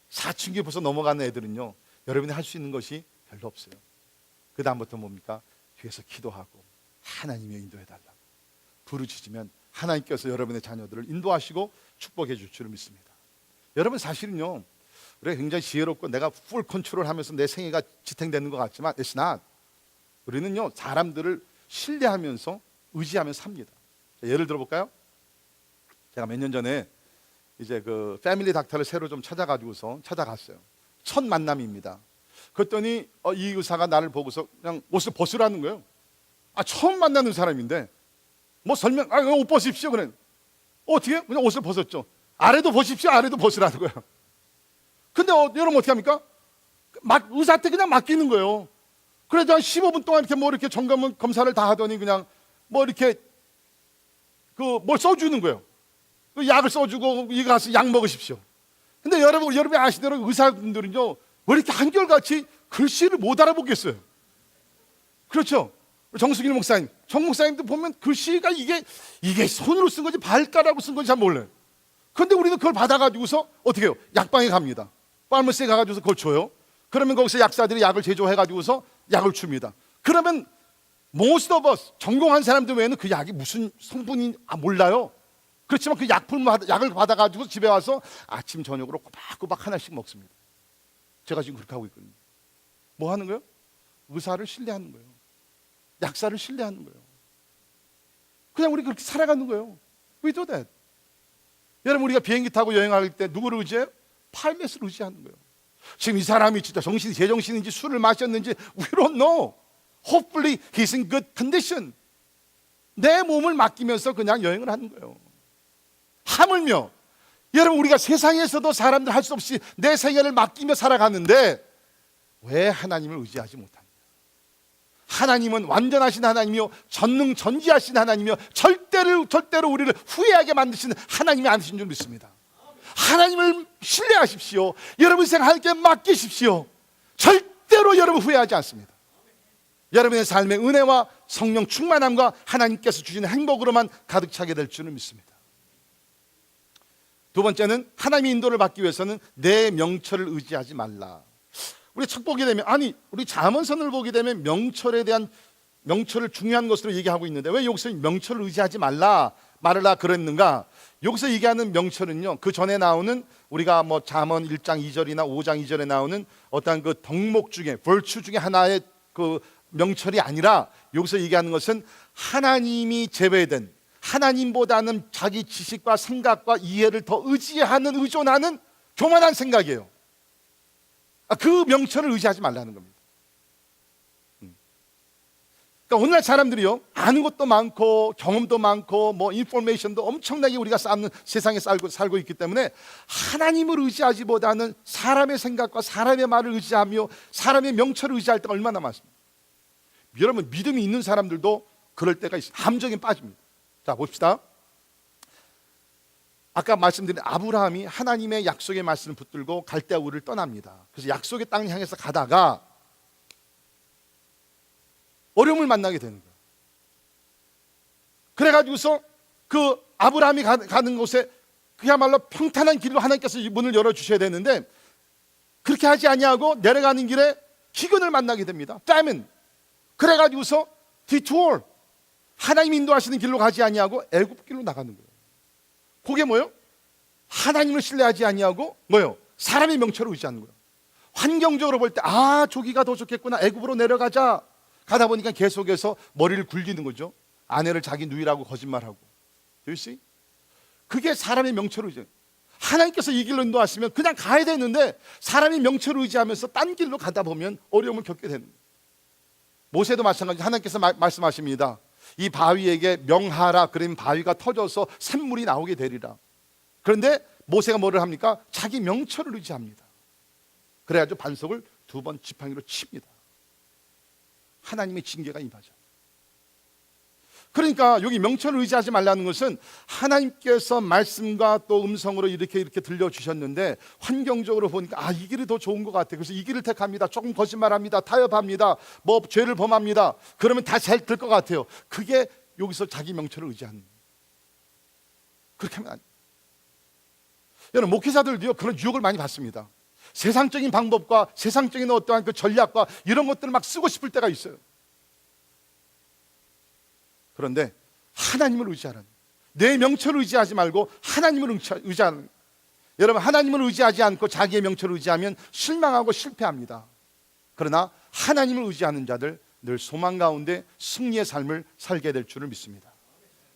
Speaker 1: 사춘기 벌써 넘어가는 애들은요, 여러분이 할 수 있는 것이 별로 없어요. 그 다음부터 뭡니까? 뒤에서 기도하고 하나님이 인도해달라고 부르짖으면 하나님께서 여러분의 자녀들을 인도하시고 축복해 줄 줄을 믿습니다. 여러분 사실은요, 우리가 굉장히 지혜롭고 내가 풀 컨트롤하면서 내 생애가 지탱되는 것 같지만 it's not. 우리는요 사람들을 신뢰하면서 의지하면서 삽니다. 예를 들어볼까요? 제가 몇 년 전에 이제 패밀리 닥터를 새로 좀 찾아갔어요. 첫 만남입니다. 그랬더니 이 의사가 나를 보고서 그냥 옷을 벗으라는 거예요. 처음 만나는 사람인데 뭐 설명, 옷 벗으십시오. 그래. 어떻게? 그냥 옷을 벗었죠. 아래도 벗으십시오. 아래도 벗으라는 거예요. 근데 여러분 어떻게 합니까? 의사한테 그냥 맡기는 거예요. 그래도 한 15분 동안 이렇게 검사를 다 하더니 그냥 이렇게 뭘 써주는 거예요. 약을 써주고 이거 가서 약 먹으십시오. 근데 여러분이 아시대로 의사분들은요 왜 이렇게 한결같이 글씨를 못 알아보겠어요? 그렇죠? 정수길 목사님, 정 목사님도 보면 글씨가 이게 손으로 쓴 건지 발가락으로 쓴 건지 잘 몰라요. 그런데 우리는 그걸 받아가지고서 어떻게 해요? 약방에 갑니다. 파머시에 가가지고서 그걸 줘요. 그러면 거기서 약사들이 약을 제조해가지고서 약을 줍니다. 그러면 most of us, 전공한 사람들 외에는 그 약이 무슨 성분인지 몰라요. 그렇지만 그 약을 받아가지고 집에 와서 아침 저녁으로 꼬박꼬박 하나씩 먹습니다. 제가 지금 그렇게 하고 있거든요. 뭐 하는 거예요? 의사를 신뢰하는 거예요. 약사를 신뢰하는 거예요. 그냥 우리 그렇게 살아가는 거예요. We do that. 여러분 우리가 비행기 타고 여행할 때 누구를 의지해요? 파일럿을 의지하는 거예요. 지금 이 사람이 진짜 제정신인지 술을 마셨는지 we don't know. Hopefully he's in good condition. 내 몸을 맡기면서 그냥 여행을 하는 거예요. 하물며 여러분, 우리가 세상에서도 사람들 할 수 없이 내 생애를 맡기며 살아가는데 왜 하나님을 의지하지 못합니까? 하나님은 완전하신 하나님이요 전능전지하신 하나님이요 절대로 우리를 후회하게 만드시는 하나님이 아니신 줄 믿습니다. 하나님을 신뢰하십시오. 여러분 생각 하나님께 맡기십시오. 절대로 여러분 후회하지 않습니다. 여러분의 삶의 은혜와 성령 충만함과 하나님께서 주시는 행복으로만 가득 차게 될 줄을 믿습니다. 두 번째는 하나님의 인도를 받기 위해서는 내 명철을 의지하지 말라. 우리 책 보게 되면, 우리 잠언서를 보게 되면 명철에 대한, 명철을 중요한 것으로 얘기하고 있는데 왜 여기서 명철을 의지하지 말으라 그랬는가? 여기서 얘기하는 명철은요, 그 전에 나오는 우리가 뭐 잠언 1장 2절이나 5장 2절에 나오는 어떤 그 덕목 중에, 벌추 중에 하나의 그 명철이 아니라 여기서 얘기하는 것은 하나님이 제외된, 하나님보다는 자기 지식과 생각과 이해를 더 의지하는, 의존하는 교만한 생각이에요. 그 명철을 의지하지 말라는 겁니다. 그러니까 오늘날 사람들이요, 아는 것도 많고 경험도 많고 뭐 인포메이션도 엄청나게 우리가 쌓는 세상에 살고 있기 때문에 하나님을 의지하지보다는 사람의 생각과 사람의 말을 의지하며 사람의 명철을 의지할 때가 얼마나 많습니다. 여러분, 믿음이 있는 사람들도 그럴 때가 있어요. 함정에 빠집니다. 자, 봅시다. 아까 말씀드린 아브라함이 하나님의 약속의 말씀을 붙들고 갈대아 우를 떠납니다. 그래서 약속의 땅을 향해서 가다가 어려움을 만나게 되는 거예요. 그래가지고서 그 아브라함이 가는 곳에 그야말로 평탄한 길로 하나님께서 문을 열어주셔야 되는데 그렇게 하지 아니하고 내려가는 길에 기근을 만나게 됩니다. famine. 그래가지고서 detour, 하나님 인도하시는 길로 가지 아니하고 애굽 길로 나가는 거예요. 그게 뭐예요? 하나님을 신뢰하지 아니하고 뭐예요? 사람의 명철을 의지하는 거예요. 환경적으로 볼 때 저기가 더 좋겠구나, 애굽으로 내려가자. 가다 보니까 계속해서 머리를 굴리는 거죠. 아내를 자기 누이라고 거짓말하고. You see? 그게 사람의 명철을 의지해요. 하나님께서 이 길로 인도하시면 그냥 가야 되는데 사람이 명철을 의지하면서 딴 길로 가다 보면 어려움을 겪게 되는 거예요. 모세도 마찬가지. 하나님께서 말씀하십니다. 이 바위에게 명하라. 그러면 바위가 터져서 샘물이 나오게 되리라. 그런데 모세가 뭐를 합니까? 자기 명철을 의지합니다. 그래가지고 반석을 2번 지팡이로 칩니다. 하나님의 징계가 임하죠. 그러니까 여기 명철을 의지하지 말라는 것은 하나님께서 말씀과 또 음성으로 이렇게 들려주셨는데 환경적으로 보니까 이 길이 더 좋은 것 같아. 그래서 이 길을 택합니다. 조금 거짓말합니다. 타협합니다. 뭐 죄를 범합니다. 그러면 다 잘 될 것 같아요. 그게 여기서 자기 명철을 의지하는 거예요. 그렇게 하면 안 돼요. 여러분, 목회자들도요 그런 유혹을 많이 받습니다. 세상적인 방법과 세상적인 어떠한 그 전략과 이런 것들을 막 쓰고 싶을 때가 있어요. 그런데 하나님을 의지하라는, 내 명철을 의지하지 말고 하나님을 의지하는. 여러분, 하나님을 의지하지 않고 자기의 명철을 의지하면 실망하고 실패합니다. 그러나 하나님을 의지하는 자들 늘 소망 가운데 승리의 삶을 살게 될 줄을 믿습니다.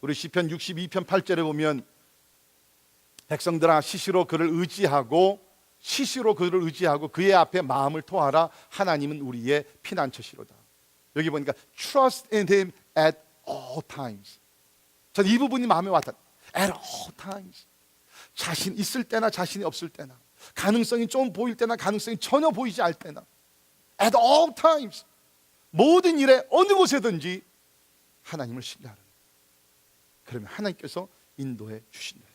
Speaker 1: 우리 시편 62편 8절에 보면 백성들아 시시로 그를 의지하고 그의 앞에 마음을 토하라. 하나님은 우리의 피난처시로다. 여기 보니까 trust in him at all times. 전 이 부분이 마음에 왔다. At all times. 자신 있을 때나 자신이 없을 때나, 가능성이 좀 보일 때나 가능성이 전혀 보이지 않을 때나, at all times, 모든 일에 어느 곳에든지 하나님을 신뢰하라. 그러면 하나님께서 인도해 주신다.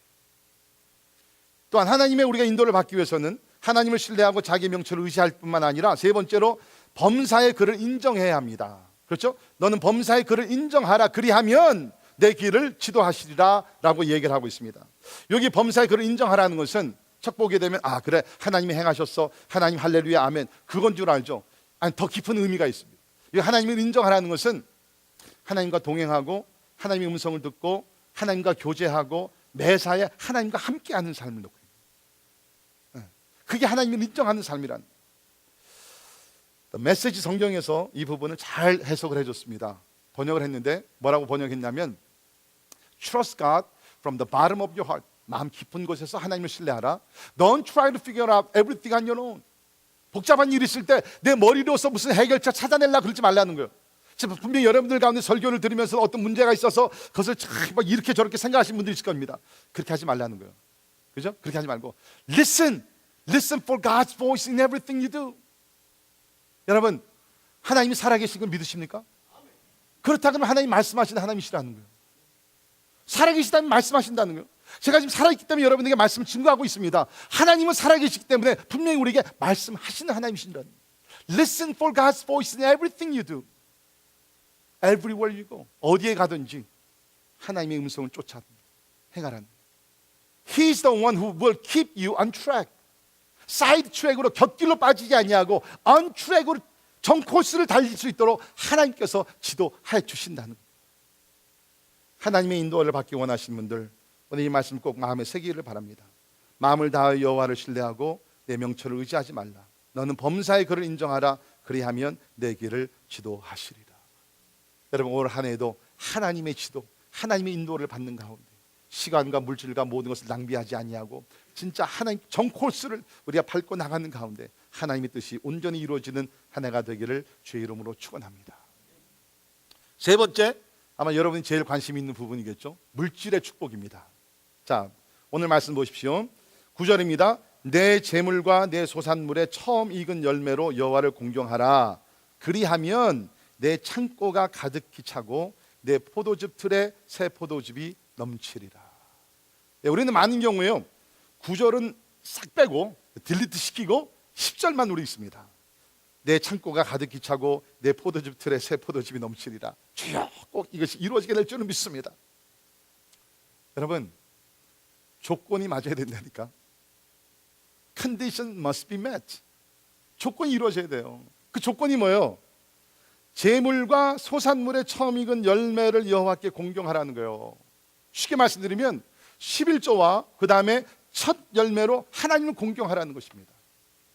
Speaker 1: 또한 하나님의 우리가 인도를 받기 위해서는 하나님을 신뢰하고 자기의 명철을 의지할 뿐만 아니라 세 번째로 범사의 그를 인정해야 합니다. 그렇죠? 너는 범사의 그를 인정하라. 그리하면 내 길을 지도하시리라 라고 얘기를 하고 있습니다. 여기 범사의 그를 인정하라는 것은 책 보게 되면 그래, 하나님이 행하셨어, 하나님 할렐루야 아멘, 그건 줄 알죠. 아니, 더 깊은 의미가 있습니다. 이 하나님을 인정하라는 것은 하나님과 동행하고 하나님의 음성을 듣고 하나님과 교제하고 매사에 하나님과 함께하는 삶을 놓고 있는, 그게 하나님을 인정하는 삶이란. 메시지 성경에서 이 부분을 잘 해석을 해줬습니다. 번역을 했는데 뭐라고 번역했냐면 Trust God from the bottom of your heart. 마음 깊은 곳에서 하나님을 신뢰하라. Don't try to figure out everything on your own. 복잡한 일이 있을 때 내 머리로서 무슨 해결책 찾아내려고 그러지 말라는 거예요. 지금 분명히 여러분들 가운데 설교를 들으면서 어떤 문제가 있어서 그것을 참 막 이렇게 저렇게 생각하시는 분들이 있을 겁니다. 그렇게 하지 말라는 거예요. 그죠? 그렇게 하지 말고 listen for God's voice in everything you do. 여러분, 하나님이 살아계신 걸 믿으십니까? 그렇다면 하나님 말씀하시는 하나님이시라는 거예요. 살아계시다면 말씀하신다는 거예요. 제가 지금 살아있기 때문에 여러분에게 말씀을 증거하고 있습니다. 하나님은 살아계시기 때문에 분명히 우리에게 말씀하시는 하나님이신다는 거예요. Listen for God's voice in everything you do. Everywhere you go. 어디에 가든지 하나님의 음성을 쫓아 행하라는 거예요. He is the one who will keep you on track. 사이드 트랙으로 곁길로 빠지지 아니하고 on track으로 정 코스를 달릴 수 있도록 하나님께서 지도해 주신다는 거예요. 하나님의 인도를 받기 원하시는 분들, 오늘 이 말씀 꼭 마음에 새기기를 바랍니다. 마음을 다하여 여호와를 신뢰하고 내 명철을 의지하지 말라. 너는 범사의 그를 인정하라. 그리하면 내 길을 지도하시리라. 여러분, 올 한 해도 하나님의 지도, 하나님의 인도를 받는 가운데 시간과 물질과 모든 것을 낭비하지 아니하고 진짜 하나님 정 코스를 우리가 밟고 나가는 가운데 하나님의 뜻이 온전히 이루어지는 한 해가 되기를 주의 이름으로 축원합니다. 세 번째, 아마 여러분이 제일 관심 있는 부분이겠죠. 물질의 축복입니다. 자, 오늘 말씀 보십시오. 9절입니다. 내 재물과 내 소산물의 처음 익은 열매로 여호와를 공경하라. 그리하면 내 창고가 가득히 차고 내 포도즙 틀에 새 포도즙이 넘치리라. 네, 우리는 많은 경우에요, 9절은 싹 빼고 딜리트 시키고 10절만 우리 있습니다. 내 창고가 가득히 차고 내 포도즙 틀에 새 포도즙이 넘치리라. 주여, 꼭 이것이 이루어지게 될 줄은 믿습니다. 여러분, 조건이 맞아야 된다니까. Condition must be met. 조건이 이루어져야 돼요. 그 조건이 뭐예요? 재물과 소산물의 처음 익은 열매를 여호와께 공경하라는 거예요. 쉽게 말씀드리면 11조와 그 다음에 첫 열매로 하나님을 공경하라는 것입니다.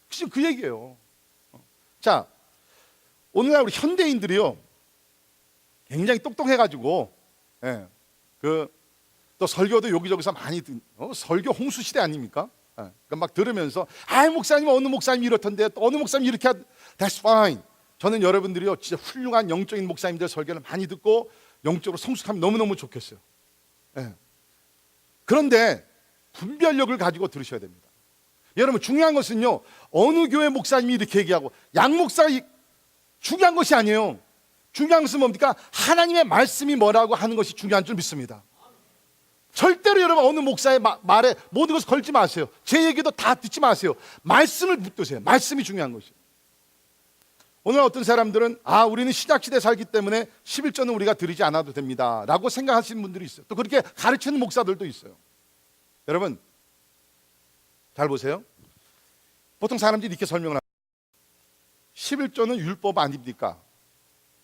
Speaker 1: 지금 그 얘기예요. 자, 오늘날 우리 현대인들이요, 굉장히 똑똑해가지고, 또 설교도 여기저기서 많이 설교 홍수 시대 아닙니까? 그러니까 막 들으면서 목사님 어느 목사님 이렇던데 또 어느 목사님 이렇게 That's fine. 저는 여러분들이요 진짜 훌륭한 영적인 목사님들 설교를 많이 듣고 영적으로 성숙하면 너무너무 좋겠어요. 그런데 분별력을 가지고 들으셔야 됩니다. 여러분, 중요한 것은요, 어느 교회 목사님이 이렇게 얘기하고 양 목사가 중요한 것이 아니에요. 중요한 것은 뭡니까? 하나님의 말씀이 뭐라고 하는 것이 중요한 줄 믿습니다. 절대로 여러분 어느 목사의 말에 모든 것을 걸지 마세요. 제 얘기도 다 듣지 마세요. 말씀을 붙드세요. 말씀이 중요한 것이에요. 오늘 어떤 사람들은 우리는 신약시대에 살기 때문에 11조는 우리가 드리지 않아도 됩니다 라고 생각하시는 분들이 있어요. 또 그렇게 가르치는 목사들도 있어요. 여러분, 잘 보세요. 보통 사람들이 이렇게 설명을 합니다. 11조는 율법 아닙니까?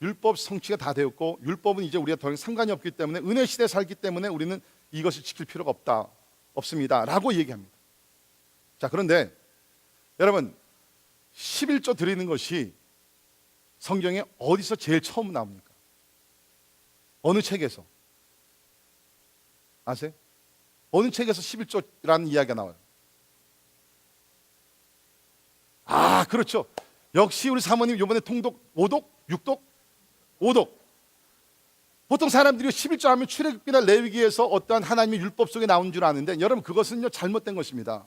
Speaker 1: 율법 성취가 다 되었고 율법은 이제 우리가 더 이상 상관이 없기 때문에 은혜 시대에 살기 때문에 우리는 이것을 지킬 필요가 없습니다 라고 얘기합니다. 자, 그런데 여러분, 11조 드리는 것이 성경에 어디서 제일 처음 나옵니까? 어느 책에서? 아세요? 어느 책에서 11조라는 이야기가 나와요? 그렇죠. 역시 우리 사모님 이번에 통독 5독? 6독? 5독. 보통 사람들이 11조 하면 출애굽기나 레위기에서 어떠한 하나님의 율법 속에 나온 줄 아는데 여러분, 그것은요 잘못된 것입니다.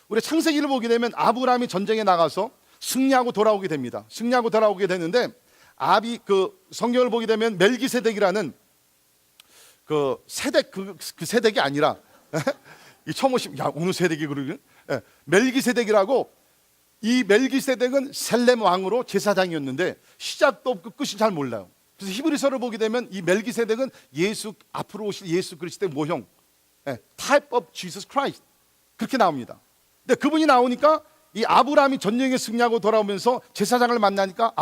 Speaker 1: 우리 창세기를 보게 되면 아브라함이 전쟁에 나가서 승리하고 돌아오게 됩니다. 승리하고 돌아오게 되는데 성경을 보게 되면 멜기세덱이라는 그 세덱 그 세덱이 아니라 이 처음 오신 어느 세덱이 그러는 멜기세덱이라고, 이 멜기세덱은 셀렘 왕으로 제사장이었는데 시작도 없고 끝이 잘 몰라요. 그래서 히브리서를 보게 되면 이 멜기세덱은 앞으로 오실 예수 그리스도의 모형, type of Jesus Christ 그렇게 나옵니다. 근데 그분이 나오니까 이 아브라함이 전쟁에 승리하고 돌아오면서 제사장을 만나니까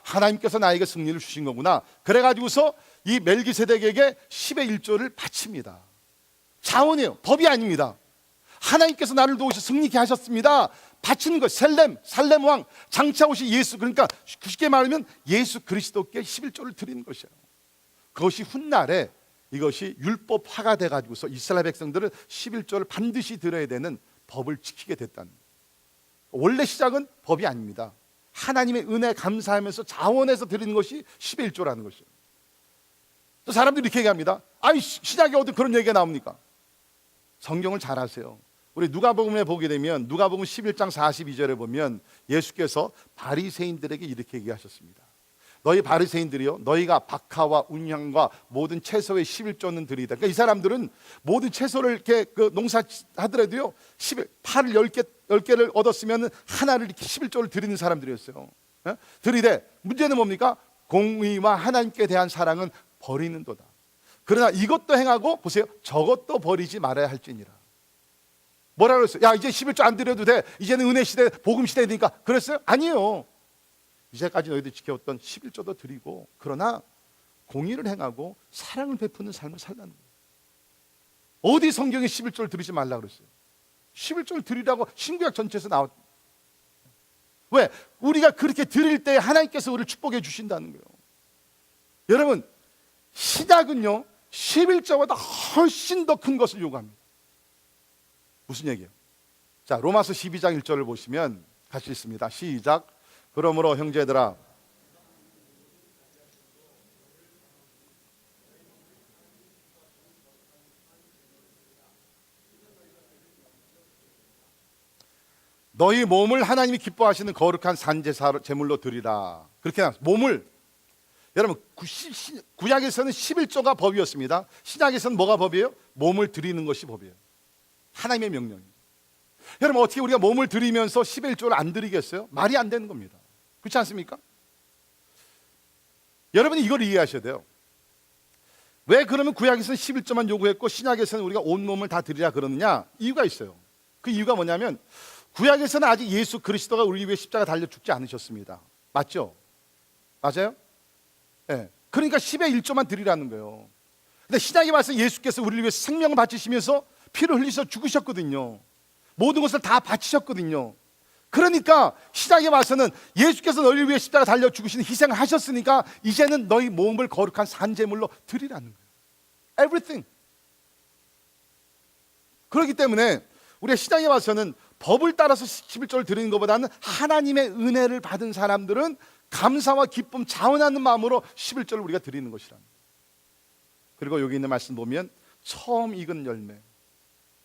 Speaker 1: 하나님께서 나에게 승리를 주신 거구나. 그래가지고서 이 멜기세덱에게 10의 1조를 바칩니다. 자원이에요. 법이 아닙니다. 하나님께서 나를 도우셔 승리케 하셨습니다. 바치는 것. 살렘 왕 장차 오실 예수, 그러니까 쉽게 말하면 예수 그리스도께 11조를 드리는 것이에요. 그것이 훗날에 이것이 율법화가 돼가지고서 이스라엘 백성들은 11조를 반드시 드려야 되는 법을 지키게 됐다는 거예요. 원래 시작은 법이 아닙니다. 하나님의 은혜 감사하면서 자원해서 드리는 것이 10의 1조라는 것이에요. 또 사람들이 이렇게 얘기합니다. 아이, 신약에 어디 그런 얘기가 나옵니까? 성경을 잘 아세요. 우리 누가복음에 보게 되면 누가복음 11장 42절에 보면 예수께서 바리새인들에게 이렇게 얘기하셨습니다. 너희 바리새인들이요, 너희가 박하와 운향과 모든 채소의 11조는 드리다. 그러니까 이 사람들은 모든 채소를 이렇게 농사하더라도요, 파를 10개를 얻었으면 하나를 이렇게 11조를 드리는 사람들이었어요. 드리되 문제는 뭡니까? 공의와 하나님께 대한 사랑은 버리는도다. 그러나 이것도 행하고 보세요, 저것도 버리지 말아야 할지니라. 뭐라 그랬어요? 야, 이제 11조 안 드려도 돼, 이제는 은혜 시대, 복음 시대니까. 그랬어요? 아니에요. 이제까지 너희들 지켜왔던 11조도 드리고, 그러나 공의를 행하고 사랑을 베푸는 삶을 살라는 거예요. 어디 성경에 11조를 드리지 말라 그랬어요? 11조를 드리라고 신구약 전체에서 나왔. 왜? 우리가 그렇게 드릴 때 하나님께서 우리를 축복해 주신다는 거예요. 여러분, 신약은요 11조보다 훨씬 더 큰 것을 요구합니다. 무슨 얘기예요? 자, 로마서 12장 1절을 보시면 같이 읽습니다. 시작. 그러므로 형제들아, 너희 몸을 하나님이 기뻐하시는 거룩한 산제사 제물로 드리라. 그렇게 나왔어요. 몸을. 여러분, 구약에서는 11조가 법이었습니다. 신약에서는 뭐가 법이에요? 몸을 드리는 것이 법이에요. 하나님의 명령이에요. 여러분, 어떻게 우리가 몸을 드리면서 11조를 안 드리겠어요? 말이 안 되는 겁니다. 그렇지 않습니까? 여러분이 이걸 이해하셔야 돼요. 왜 그러면 구약에서는 11조만 요구했고 신약에서는 우리가 온몸을 다 드리라 그러느냐? 이유가 있어요. 그 이유가 뭐냐면 구약에서는 아직 예수 그리스도가 우리 위해 십자가 달려 죽지 않으셨습니다. 맞죠? 맞아요? 네. 그러니까 10의 1조만 드리라는 거예요. 근데 신약에 와서 예수께서 우리를 위해서 생명을 바치시면서 피를 흘리셔 죽으셨거든요. 모든 것을 다 바치셨거든요. 그러니까 신약에 와서는 예수께서 너희를 위해 십자가 달려 죽으시는 희생을 하셨으니까 이제는 너희 몸을 거룩한 산제물로 드리라는 거예요. Everything. 그렇기 때문에 우리가 신약에 와서는 법을 따라서 11조를 드리는 것보다는 하나님의 은혜를 받은 사람들은 감사와 기쁨, 자원하는 마음으로 11조를 우리가 드리는 것이랍니다. 그리고 여기 있는 말씀 보면 처음 익은 열매,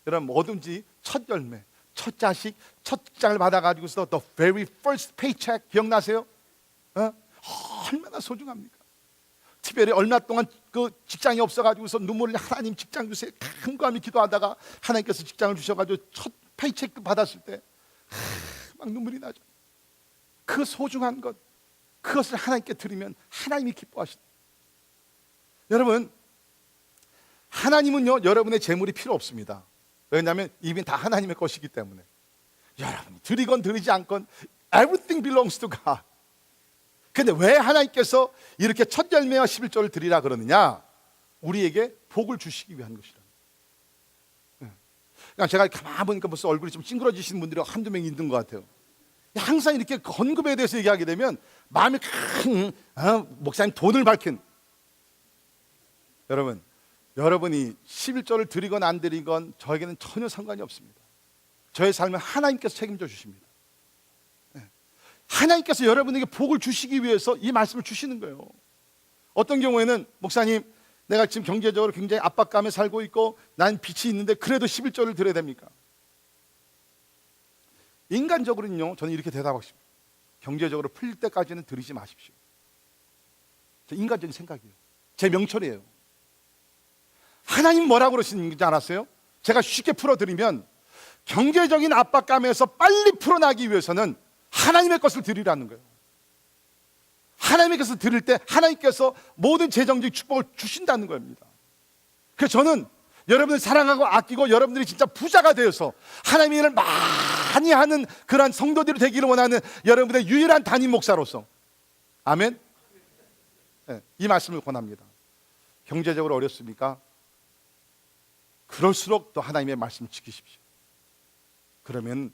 Speaker 1: 여러분 뭐든지 첫 열매, 첫 자식, 첫 직장을 받아가지고서 the very first paycheck 기억나세요? 얼마나 소중합니까? 특별히 얼마 동안 그 직장이 없어가지고서 눈물을 하나님 직장 주세요 간구하며 기도하다가 하나님께서 직장을 주셔가지고 첫 페이체크 받았을 때 막 눈물이 나죠. 그 소중한 것, 그것을 하나님께 드리면 하나님이 기뻐하신다. 여러분, 하나님은요 여러분의 재물이 필요 없습니다. 왜냐하면 이미 다 하나님의 것이기 때문에. 여러분이 드리건 드리지 않건 everything belongs to God. 근데 왜 하나님께서 이렇게 첫 열매와 11조를 드리라 그러느냐? 우리에게 복을 주시기 위한 것이라. 그러니까 제가 가만히 보니까 벌써 얼굴이 좀 찡그러지시는 분들이 한두 명 있는 것 같아요. 항상 이렇게 헌금에 대해서 얘기하게 되면 마음이 목사님 돈을 밝힌. 여러분, 여러분이 11조를 드리건 안 드리건 저에게는 전혀 상관이 없습니다. 저의 삶은 하나님께서 책임져 주십니다. 하나님께서 여러분에게 복을 주시기 위해서 이 말씀을 주시는 거예요. 어떤 경우에는 목사님, 내가 지금 경제적으로 굉장히 압박감에 살고 있고 난 빚이 있는데 그래도 11조를 드려야 됩니까? 인간적으로는요, 저는 이렇게 대답하고 싶습니다. 경제적으로 풀릴 때까지는 드리지 마십시오. 제 인간적인 생각이에요. 제 명철이에요. 하나님 뭐라고 그러시는지 알았어요? 제가 쉽게 풀어드리면 경제적인 압박감에서 빨리 풀어나기 위해서는 하나님의 것을 드리라는 거예요. 하나님의 것을 드릴 때 하나님께서 모든 재정적 축복을 주신다는 겁니다. 그래서 저는 여러분을 사랑하고 아끼고 여러분들이 진짜 부자가 되어서 하나님의 일을 많이 하는 그러한 성도들이 되기를 원하는 여러분의 유일한 담임 목사로서, 아멘? 네, 이 말씀을 권합니다. 경제적으로 어렵습니까? 그럴수록 더 하나님의 말씀을 지키십시오. 그러면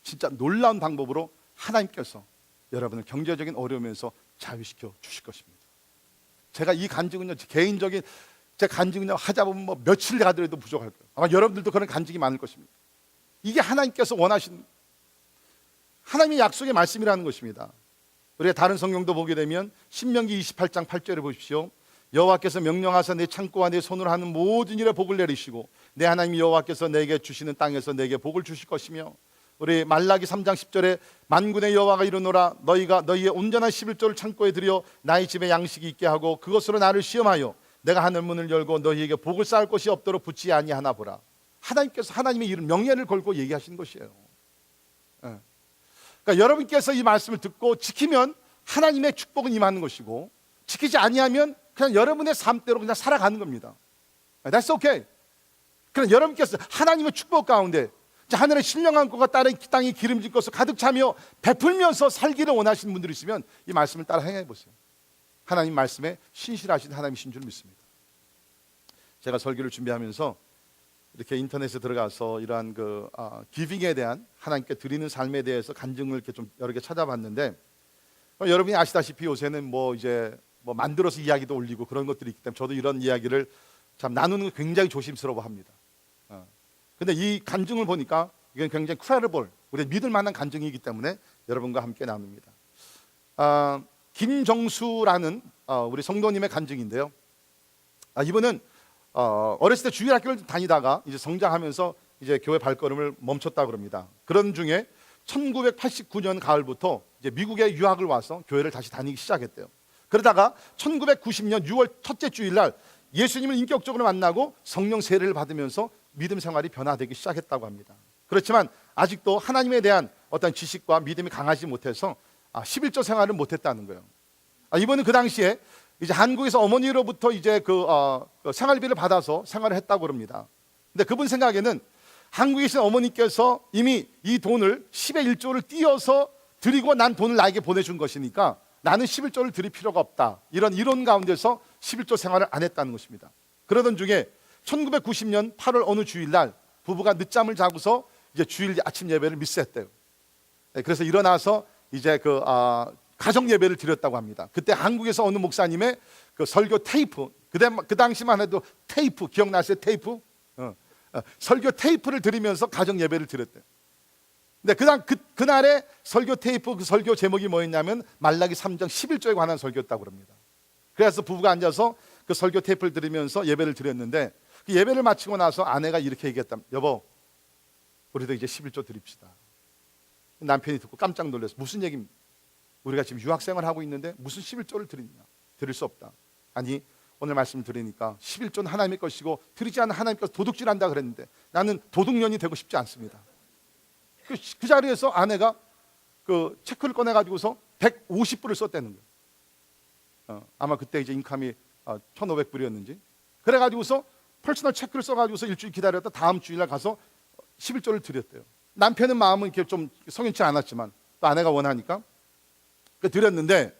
Speaker 1: 진짜 놀라운 방법으로 하나님께서 여러분을 경제적인 어려움에서 자유시켜 주실 것입니다. 제가 이 간증은요, 개인적인 제 간증은요, 하자 보면 뭐 며칠 가더라도 부족할 거예요. 아마 여러분들도 그런 간증이 많을 것입니다. 이게 하나님께서 원하시는 하나님의 약속의 말씀이라는 것입니다. 우리가 다른 성경도 보게 되면 신명기 28장 8절에 보십시오. 여호와께서 명령하사 내 창고와 내 손으로 하는 모든 일에 복을 내리시고 내 하나님 여호와께서 내게 주시는 땅에서 내게 복을 주실 것이며, 우리 말라기 3장 10절에 만군의 여호와가 이르노라 너희가 너희의 온전한 11조를 창고에 들여 나의 집에 양식이 있게 하고 그것으로 나를 시험하여 내가 하늘 문을 열고 너희에게 복을 쌓을 것이 없도록 붙지 아니하나 보라. 하나님께서 하나님의 이름 명예를 걸고 얘기하신 것이에요. 그러니까 여러분께서 이 말씀을 듣고 지키면 하나님의 축복은 임하는 것이고, 지키지 아니하면 그냥 여러분의 삶대로 그냥 살아가는 겁니다. That's okay. 그럼 여러분께서 하나님의 축복 가운데 하늘의 신령한 것과 땅이 기름진 것을 가득 차며 베풀면서 살기를 원하시는 분들이 있으면 이 말씀을 따라 행해 보세요. 하나님 말씀에 신실하신 하나님이신 줄 믿습니다. 제가 설교를 준비하면서 이렇게 인터넷에 들어가서 이러한 기빙에 대한 하나님께 드리는 삶에 대해서 간증을 이렇게 좀 여러 개 찾아봤는데, 여러분이 아시다시피 요새는 이제 만들어서 이야기도 올리고 그런 것들이 있기 때문에 저도 이런 이야기를 참 나누는 거 굉장히 조심스러워합니다. 근데 이 간증을 보니까 이건 굉장히 credible, 우리 믿을 만한 간증이기 때문에 여러분과 함께 나눕니다. 김정수라는 우리 성도님의 간증인데요. 이분은 어렸을 때 주일학교를 다니다가 이제 성장하면서 이제 교회 발걸음을 멈췄다고 합니다. 그런 중에 1989년 가을부터 이제 미국에 유학을 와서 교회를 다시 다니기 시작했대요. 그러다가 1990년 6월 첫째 주일날 예수님을 인격적으로 만나고 성령 세례를 받으면서 믿음 생활이 변화되기 시작했다고 합니다. 그렇지만 아직도 하나님에 대한 어떤 지식과 믿음이 강하지 못해서 11조 생활을 못했다는 거예요. 이번은 그 당시에 이제 한국에서 어머니로부터 이제 생활비를 받아서 생활을 했다고 합니다. 근데 그분 생각에는 한국에 계신 어머니께서 이미 이 돈을 10의 1조를 띄어서 드리고 난 돈을 나에게 보내준 것이니까 나는 11조를 드릴 필요가 없다, 이런 이론 가운데서 11조 생활을 안 했다는 것입니다. 그러던 중에 1990년 8월 어느 주일날 부부가 늦잠을 자고서 이제 주일 아침 예배를 미스했대요. 그래서 일어나서 이제 가정 예배를 드렸다고 합니다. 그때 한국에서 어느 목사님의 설교 테이프, 그 당시만 해도 테이프 기억나세요? 테이프? 설교 테이프를 들으면서 가정 예배를 드렸대요. 근데 그날의 설교 테이프, 그 설교 제목이 뭐였냐면 말라기 3장 11조에 관한 설교였다고 합니다. 그래서 부부가 앉아서 그 설교 테이프를 들으면서 예배를 드렸는데, 그 예배를 마치고 나서 아내가 이렇게 얘기했다. 여보, 우리도 이제 11조 드립시다. 남편이 듣고 깜짝 놀라서 무슨 얘기입니까? 우리가 지금 유학생활 하고 있는데 무슨 11조를 드리냐? 드릴 수 없다. 아니, 오늘 말씀 들으니까 11조는 하나님의 것이고 드리지 않는 하나님께서 도둑질한다 그랬는데 나는 도둑년이 되고 싶지 않습니다. 그 자리에서 아내가 그 체크를 꺼내가지고서 150불을 썼다는 거예요. 아마 그때 이제 인감이 1,500불이었는지. 그래가지고서 퍼스널 체크를 써가지고서 일주일 기다렸다 다음 주일날 가서 11조를 드렸대요. 남편은 마음은 이렇게 좀 성연치 않았지만 또 아내가 원하니까 드렸는데,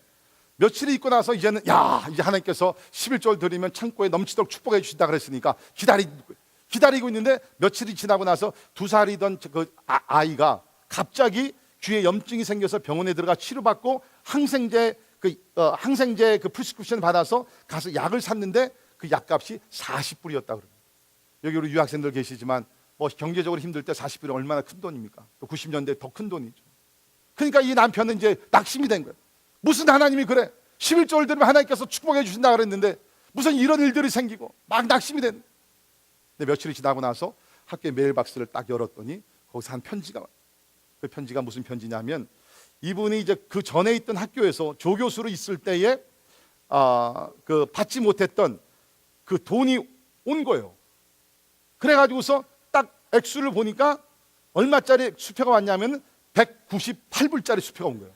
Speaker 1: 며칠이 있고 나서 이제는 이제 하나님께서 11조를 드리면 창고에 넘치도록 축복해 주신다 그랬으니까 기다리고 있는데, 며칠이 지나고 나서 2살이던 그 아이가 갑자기 귀에 염증이 생겨서 병원에 들어가 치료받고 항생제 그 프리스크립션을 받아서 가서 약을 샀는데 그 약값이 40불이었다고 그래요. 여기 우리 유학생들 계시지만 경제적으로 힘들 때 40불이 얼마나 큰 돈입니까? 또 90년대 더 큰 돈이죠. 그러니까 이 남편은 이제 낙심이 된 거예요. 무슨 하나님이 그래? 11조를 드리면 하나님께서 축복해 주신다 그랬는데 무슨 이런 일들이 생기고 막 낙심이 된 거예요. 근데 며칠이 지나고 나서 학교에 메일박스를 딱 열었더니 거기서 한 편지가 와요. 그 편지가 무슨 편지냐면, 이분이 이제 그 전에 있던 학교에서 조교수로 있을 때에 받지 못했던 그 돈이 온 거예요. 그래가지고서 딱 액수를 보니까 얼마짜리 수표가 왔냐면 198불짜리 수표가 온 거예요.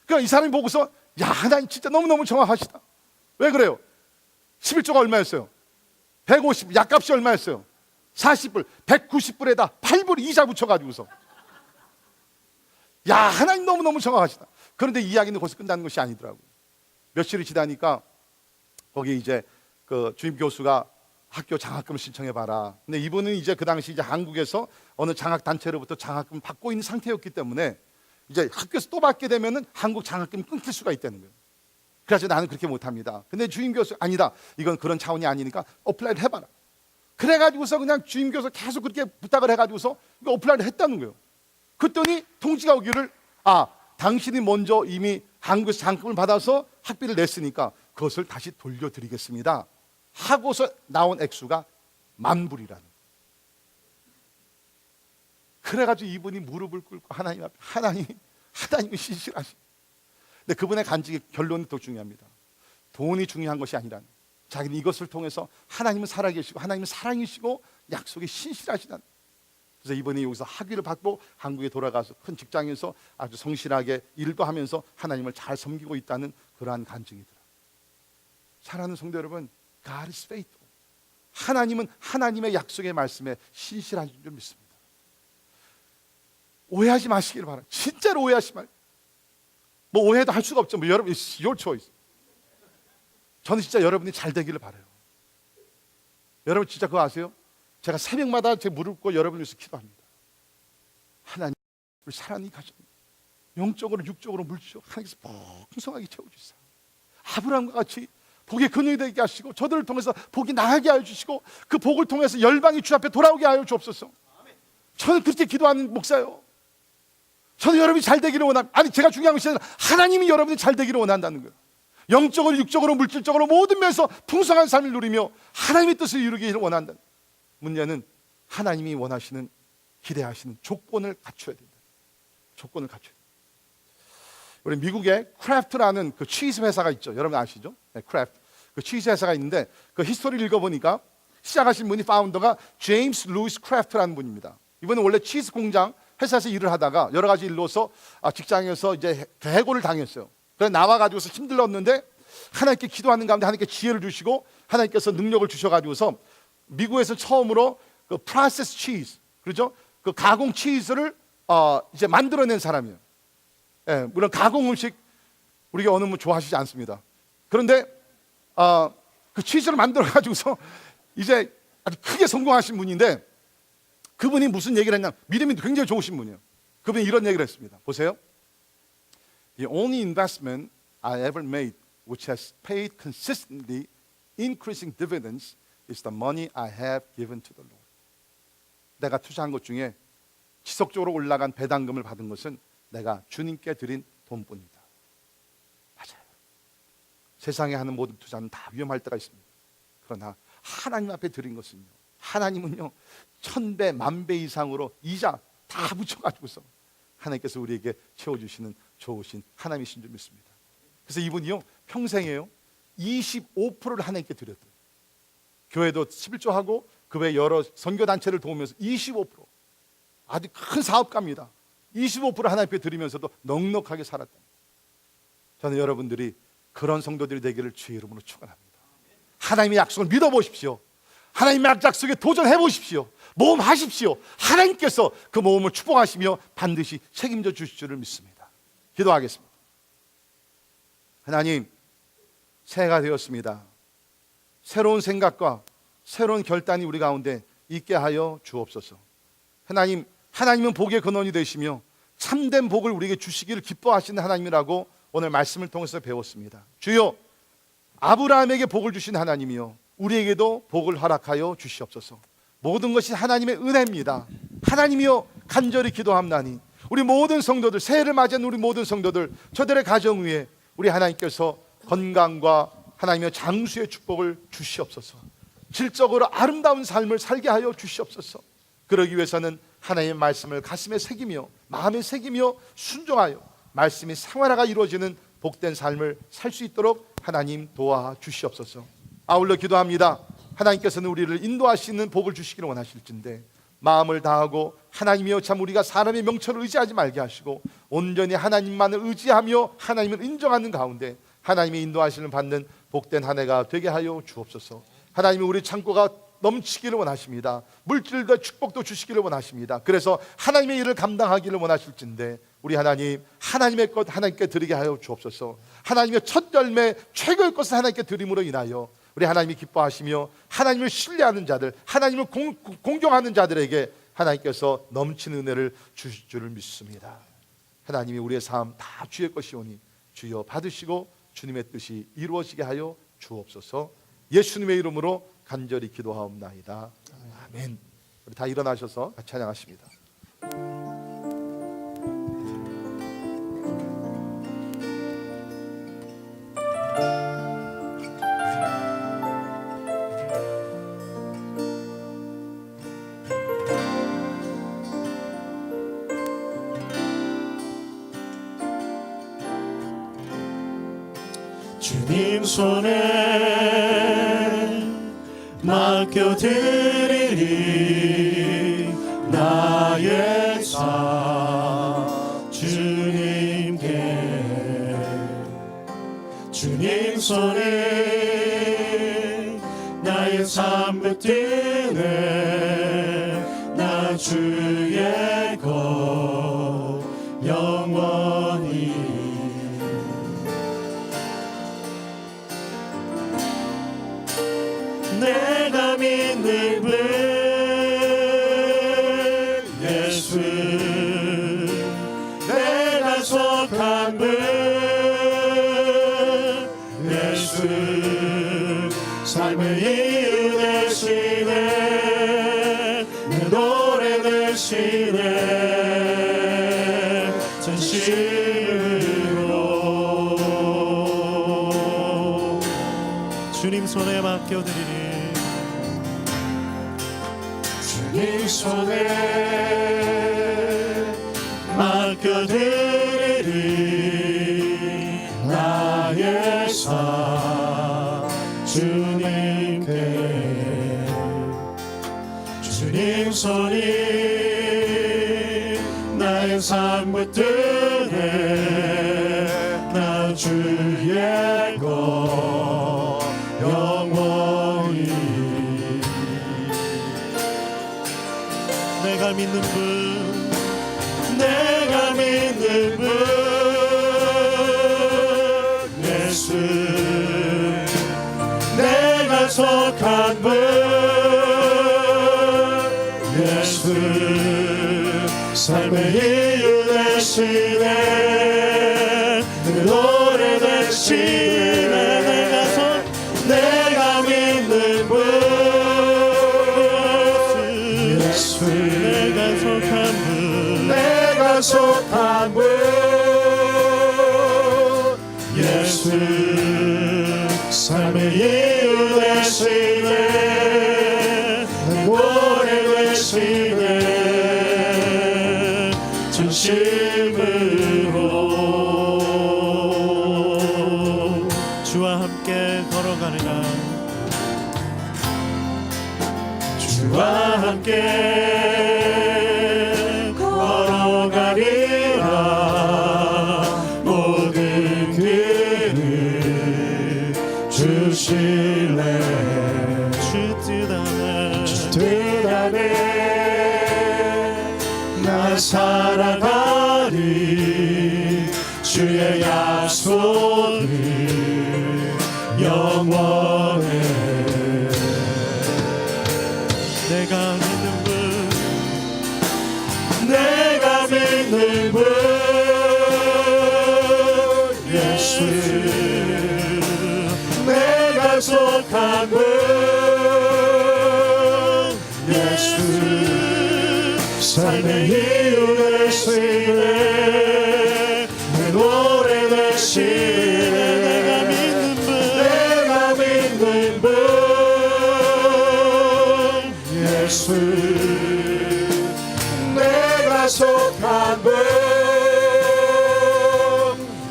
Speaker 1: 그러니까 이 사람이 보고서 하나님 진짜 너무너무 정확하시다. 왜 그래요? 11조가 얼마였어요? 150, 약값이 얼마였어요? 40불, 190불에다 8불 이자 붙여가지고서 하나님 너무너무 정확하시다. 그런데 이야기는 거기서 끝나는 것이 아니더라고요. 며칠이 지나니까 거기 이제 그 주임 교수가 학교 장학금을 신청해봐라. 근데 이분은 이제 그 당시 이제 한국에서 어느 장학단체로부터 장학금을 받고 있는 상태였기 때문에 이제 학교에서 또 받게 되면은 한국 장학금이 끊길 수가 있다는 거예요. 그래서 나는 그렇게 못합니다. 근데 주임 교수 아니다. 이건 그런 차원이 아니니까 어플라이를 해봐라. 그래가지고서 그냥 주임 교수 계속 그렇게 부탁을 해가지고서 어플라이를 했다는 거예요. 그랬더니 통지가 오기를 당신이 먼저 이미 한국에서 장학금을 받아서 학비를 냈으니까 그것을 다시 돌려드리겠습니다 하고서 나온 액수가 10,000불이라는. 그래가지고 이분이 무릎을 꿇고 하나님 앞에, 하나님은 신실하시. 근데 그분의 간직의 결론이 더 중요합니다. 돈이 중요한 것이 아니라 자기는 이것을 통해서 하나님은 살아계시고 하나님은 사랑이시고 약속이 신실하시다는. 그래서 이분이 여기서 학위를 받고 한국에 돌아가서 큰 직장에서 아주 성실하게 일도 하면서 하나님을 잘 섬기고 있다는 그러한 간증이더라. 사랑하는 성도 여러분, God is faithful. 하나님은 하나님의 약속의 말씀에 신실하신 줄 믿습니다. 오해하지 마시길 바랍니다. 진짜로 오해하지 말고. 뭐 오해도 할 수가 없죠. 뭐 여러분, it's your choice. 저는 진짜 여러분이 잘 되기를 바라요. 여러분 진짜 그거 아세요? 제가 새벽마다 제 무릎 꿇고 여러분을 위해서 기도합니다. 하나님, 우리 사랑이 가정 영적으로 육적으로 물질적으로 하나님께서 풍성하게 채워주시사 아브라함과 같이 복의 근육이 되게 하시고 저들을 통해서 복이 나가게 하여 주시고 그 복을 통해서 열방이 주 앞에 돌아오게 하여 주옵소서. 저는 그렇게 기도하는 목사예요. 저는 여러분이 잘 되기를 원합니다. 아니 제가 중요한 것이 아니라 하나님이 여러분이 잘 되기를 원한다는 거예요. 영적으로 육적으로 물질적으로 모든 면에서 풍성한 삶을 누리며 하나님의 뜻을 이루기를 원한다. 문제는 하나님이 원하시는 기대하시는 조건을 갖춰야 된다. 조건을 갖춰야 된다. 우리 미국에 크래프트라는 그 치즈 회사가 있죠. 여러분 아시죠? 네, 크래프트. 그 치즈 회사가 있는데 그 히스토리를 읽어보니까 시작하신 분이 파운더가 제임스 루이스 크래프트라는 분입니다. 이분은 원래 치즈 공장 회사에서 일을 하다가 여러 가지 일로서 직장에서 이제 해고를 당했어요. 그래서 나와가지고서 힘들었는데 하나님께 기도하는 가운데 하나님께 지혜를 주시고 하나님께서 능력을 주셔가지고서 미국에서 처음으로 그 프로세스 치즈, 그렇죠? 그 가공 치즈를 이제 만들어낸 사람이에요. 예, 물론 가공 음식 우리가 어느 분 좋아하시지 않습니다. 그런데 그 치즈를 만들어가지고서 이제 아주 크게 성공하신 분인데 그분이 무슨 얘기를 했냐? 믿음이 굉장히 좋으신 분이에요. 그분이 이런 얘기를 했습니다. 보세요. The only investment I ever made which has paid consistently increasing dividends is the money I have given to the Lord. 내가 투자한 것 중에 지속적으로 올라간 배당금을 받은 것은 내가 주님께 드린 돈뿐이다. 맞아요. 세상에 하는 모든 투자는 다 위험할 때가 있습니다. 그러나 하나님 앞에 드린 것은요, 하나님은요 1000배, 10,000배 이상으로 이자 다 붙여가지고서 하나님께서 우리에게 채워주시는 좋으신 하나님이신 줄 믿습니다. 그래서 이분이요 평생에요 25%를 하나님께 드렸대요. 교회도 11조하고 그 외 여러 선교단체를 도우면서 25% 아주 큰 사업가입니다. 25% 하나님께 드리면서도 넉넉하게 살았다. 저는 여러분들이 그런 성도들이 되기를 주의 이름으로 축원합니다. 하나님의 약속을 믿어보십시오. 하나님의 약속에 도전해 보십시오. 모험하십시오. 하나님께서 그 모험을 축복하시며 반드시 책임져 주실 줄을 믿습니다. 기도하겠습니다. 하나님, 새해가 되었습니다. 새로운 생각과 새로운 결단이 우리 가운데 있게 하여 주옵소서. 하나님은 복의 근원이 되시며 참된 복을 우리에게 주시기를 기뻐하시는 하나님이라고 오늘 말씀을 통해서 배웠습니다. 주여, 아브라함에게 복을 주신 하나님이요 우리에게도 복을 허락하여 주시옵소서. 모든 것이 하나님의 은혜입니다. 하나님이여 간절히 기도합나니 우리 모든 성도들, 새해를 맞이한 우리 모든 성도들, 저들의 가정 위에 우리 하나님께서 건강과 하나님의 장수의 축복을 주시옵소서. 질적으로 아름다운 삶을 살게 하여 주시옵소서. 그러기 위해서는 하나님의 말씀을 가슴에 새기며 마음에 새기며 순종하여 말씀이 생활화가 이루어지는 복된 삶을 살 수 있도록 하나님 도와주시옵소서. 아울러 기도합니다. 하나님께서는 우리를 인도하시는 복을 주시기를 원하실진데 마음을 다하고 하나님이여 참 우리가 사람의 명철을 의지하지 말게 하시고 온전히 하나님만을 의지하며 하나님을 인정하는 가운데 하나님의 인도하시는 받는 복된 한 해가 되게 하여 주옵소서. 하나님이 우리 창고가 넘치기를 원하십니다. 물질도 축복도 주시기를 원하십니다. 그래서 하나님의 일을 감당하기를 원하실진데 우리 하나님, 하나님의 것 하나님께 드리게 하여 주옵소서. 하나님의 첫 열매 최고의 것을 하나님께 드림으로 인하여 우리 하나님이 기뻐하시며 하나님을 신뢰하는 자들, 하나님을 공경하는 자들에게 하나님께서 넘치는 은혜를 주실 줄을 믿습니다. 하나님이 우리의 삶 다 주의 것이오니 주여 받으시고 주님의 뜻이 이루어지게 하여 주옵소서. 예수님의 이름으로 간절히 기도하옵나이다. 아멘. 우리 다 일어나셔서 같이 찬양하십니다.
Speaker 2: 주님 손에 맡겨드리리 나의 삶 주님께. 주님 손에 나의 삶 붙드네 나 주의 것 영원히. 내가 믿는 분 예수 내가 속한 분 예수 삶의 이유 되시네 내 노래 되시네 진심으로 주님 손에 맡겨드리니 주님 손에 맡겨드리리 나의 삶 주님께. 주님 손이 나의 삶 붙드네 나 주의 것 영원히. 내가 믿는 분 내가 믿는 분 예수 내가 속한 분 예수 삶의 이유 되시네 내 노래 되시네 내가 믿는 분 예수 내가 속한 분 내가 속한 분 예수 삶의 이유 되시네 내 노래 되시네 진심으로. 주와 함께 걸어가리라 주와 함께 걸어가리라 모든 길을 주실래 주 뜻 안에 나 살아가리 주의 약속이 영원해. 내가 믿는 분 내가 믿는 분 예수 내가 속한 분 예수 삶의 이유 되시네 내 노래 되시네 내가 믿는 분 내가 믿는 분 예수 내가 속한 분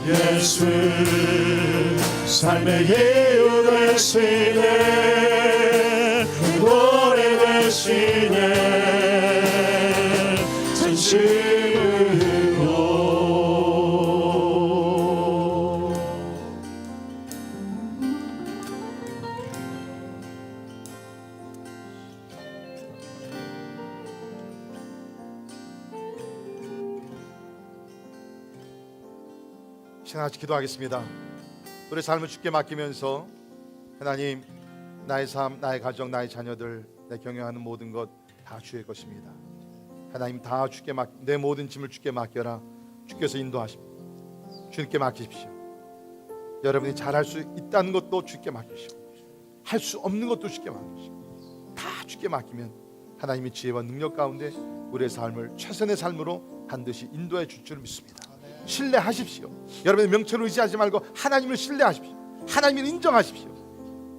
Speaker 2: 예수 삶의 이유 되시네 노래 되시네 진심으로.
Speaker 1: 같이 기도하겠습니다. 우리 삶을 주께 맡기면서 하나님 나의 삶, 나의 가정, 나의 자녀들, 내 경영하는 모든 것 다 주의 것입니다. 하나님 다 주께 내 모든 짐을 주께 맡겨라. 주께서 인도하십시오. 주님께 맡기십시오. 여러분이 잘할 수 있다는 것도 주께 맡기시고 할 수 없는 것도 주께 맡기시고 다 주께 맡기면 하나님의 지혜와 능력 가운데 우리의 삶을 최선의 삶으로 반드시 인도해 줄 줄 믿습니다. 신뢰하십시오. 여러분의 명철을 의지하지 말고 하나님을 신뢰하십시오. 하나님을 인정하십시오.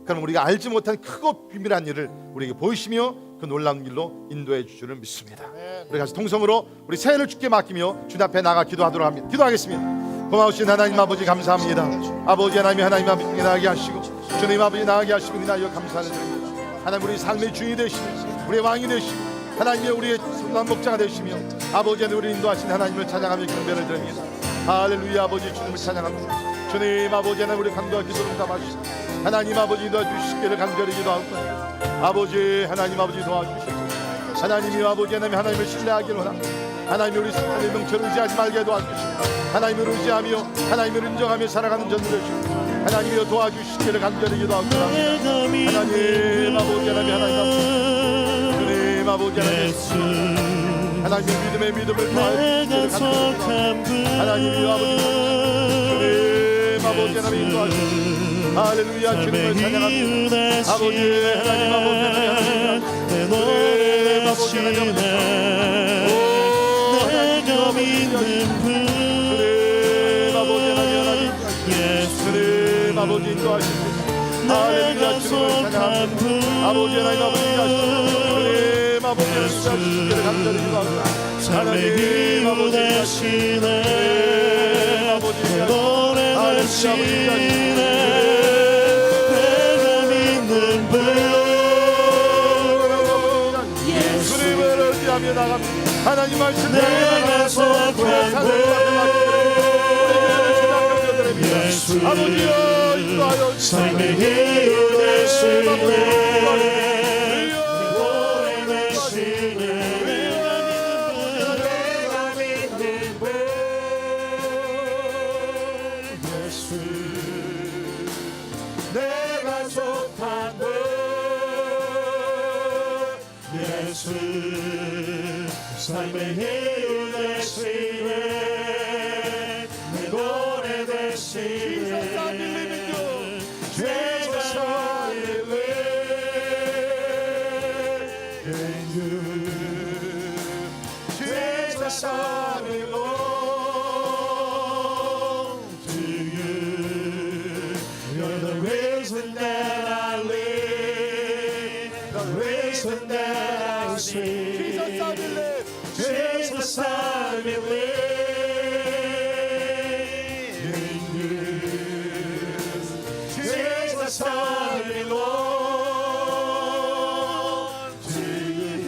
Speaker 1: 그럼 우리가 알지 못한 크고 비밀한 일을 우리에게 보이시며 그 놀라운 길로 인도해 줄 줄을 믿습니다. 우리 같이 통성으로 우리 새해를 주께 맡기며 주님 앞에 나가 기도하도록 합니다. 기도하겠습니다. 고마우신 하나님 아버지 감사합니다. 아버지 하나님, 하나님 아버지 나가게 하시고 주님 아버지 나가게 하시고 이나여 감사를 드립니다. 하나님 우리 삶의 주인이 되시고 우리의 왕이 되시고 하나님의 우리의 선한 목자가 되시며 아버지 하나님 우리 인도하신 하나님을 찬양하며 경배를 드립니다. 할렐루야. 아버지 주님을 찬양합니다. 주님 아버지 하나님 우리 간구와 기도를 담아주시고 하나님 아버지 인도해주시기를 간절히 기도하옵니다. 아버지 하나님 아버지 도와주시옵소서. 하나님이 아버지 하나님 하나님을 신뢰하기를 원합니다. 하나님이 우리 삶의 명철을 의지하지 말게 도와주시고 하나님을 의지하며 하나님을 인정하며 살아가는 전도를 주시고 하나님이 도와주시기를 간절히 기도하옵니다. 하나님 아버지 하나님 주님 아버지 하나님의 믿음의 믿음을 더하시기를 간절히 기도하옵니다. 하나님이 아버지 주님 아버지 하나님 인도하시고 할렐루야. 주님을 찬양합니다. 아버지 하나님 아버지 하나님 주님 아버지 하나님 내가 믿는 분 주님 아버지 인도하시고 할렐루야. 주님을 찬양합니다. 아버지 하나님 아버지 주님 아버지 하나님 간절히 기도합니다. 하나님 아버지 되시네 노래 되시네 내가 믿는 분 주님을 의지하며 나갑니다. 하나님 말씀
Speaker 2: 내가 속한 분
Speaker 1: 아버지여 인도하여
Speaker 2: 삶의 이유 되시네 노래 되시네 내가 믿는 분 예수 내가 속한 분 예수 삶의 이유 되시네 내 노래 되시네 Jesus I believe in you Jesus I belong to you You're the reason that I live the reason that I see Jesus I believe Jesus, I belong to you.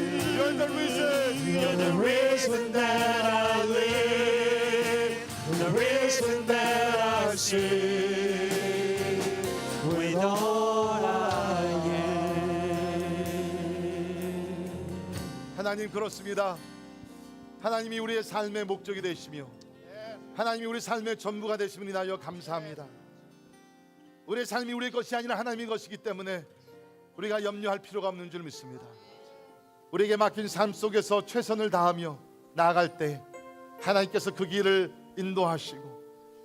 Speaker 2: You're the reason that I live, the reason that I see with all I am.
Speaker 1: 하나님 그렇습니다. 하나님이 우리의 삶의 목적이 되시며 하나님이 우리 삶의 전부가 되심을 인하여 감사합니다. 우리의 삶이 우리의 것이 아니라 하나님의 것이기 때문에 우리가 염려할 필요가 없는 줄 믿습니다. 우리에게 맡긴 삶 속에서 최선을 다하며 나아갈 때 하나님께서 그 길을 인도하시고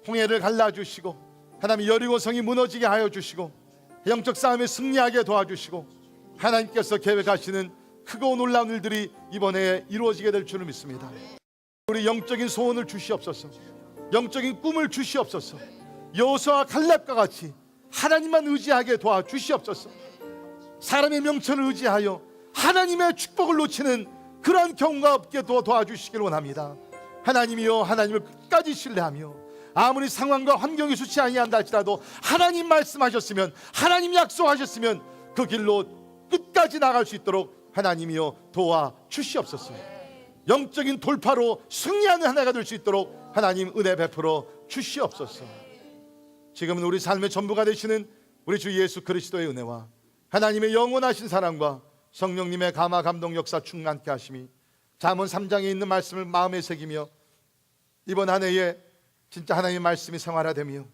Speaker 1: 홍해를 갈라주시고 하나님 여리고성이 무너지게 하여 주시고 영적 싸움에 승리하게 도와주시고 하나님께서 계획하시는 크고 놀라운 일들이 이번에 이루어지게 될 줄을 믿습니다. 우리 영적인 소원을 주시옵소서. 영적인 꿈을 주시옵소서. 여호수아와 갈렙과 같이 하나님만 의지하게 도와주시옵소서. 사람의 명철을 의지하여 하나님의 축복을 놓치는 그러한 경우가 없게 도와주시길 원합니다. 하나님이여 하나님을 끝까지 신뢰하며 아무리 상황과 환경이 좋지 아니한다 할지라도 하나님 말씀하셨으면 하나님 약속하셨으면 그 길로 끝까지 나갈 수 있도록 하나님이여 도와주시옵소서. 영적인 돌파로 승리하는 하나가 될 수 있도록 하나님 은혜 베풀어 주시옵소서. 지금은 우리 삶의 전부가 되시는 우리 주 예수 그리스도의 은혜와 하나님의 영원하신 사랑과 성령님의 감화 감동 역사 충만케 하심이 잠언 3장에 있는 말씀을 마음에 새기며 이번 한 해에 진짜 하나님의 말씀이 생활화되며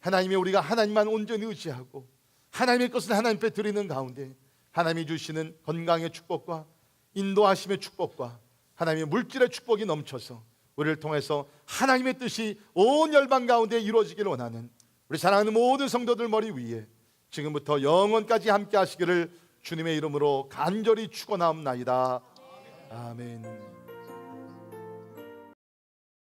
Speaker 1: 하나님의 우리가 하나님만 온전히 의지하고 하나님의 것을 하나님께 드리는 가운데 하나님이 주시는 건강의 축복과 인도하심의 축복과 하나님의 물질의 축복이 넘쳐서 우리를 통해서 하나님의 뜻이 온 열방 가운데 이루어지기를 원하는 우리 사랑하는 모든 성도들 머리 위에 지금부터 영원까지 함께 하시기를 주님의 이름으로 간절히 축원하옵나이다. 아멘.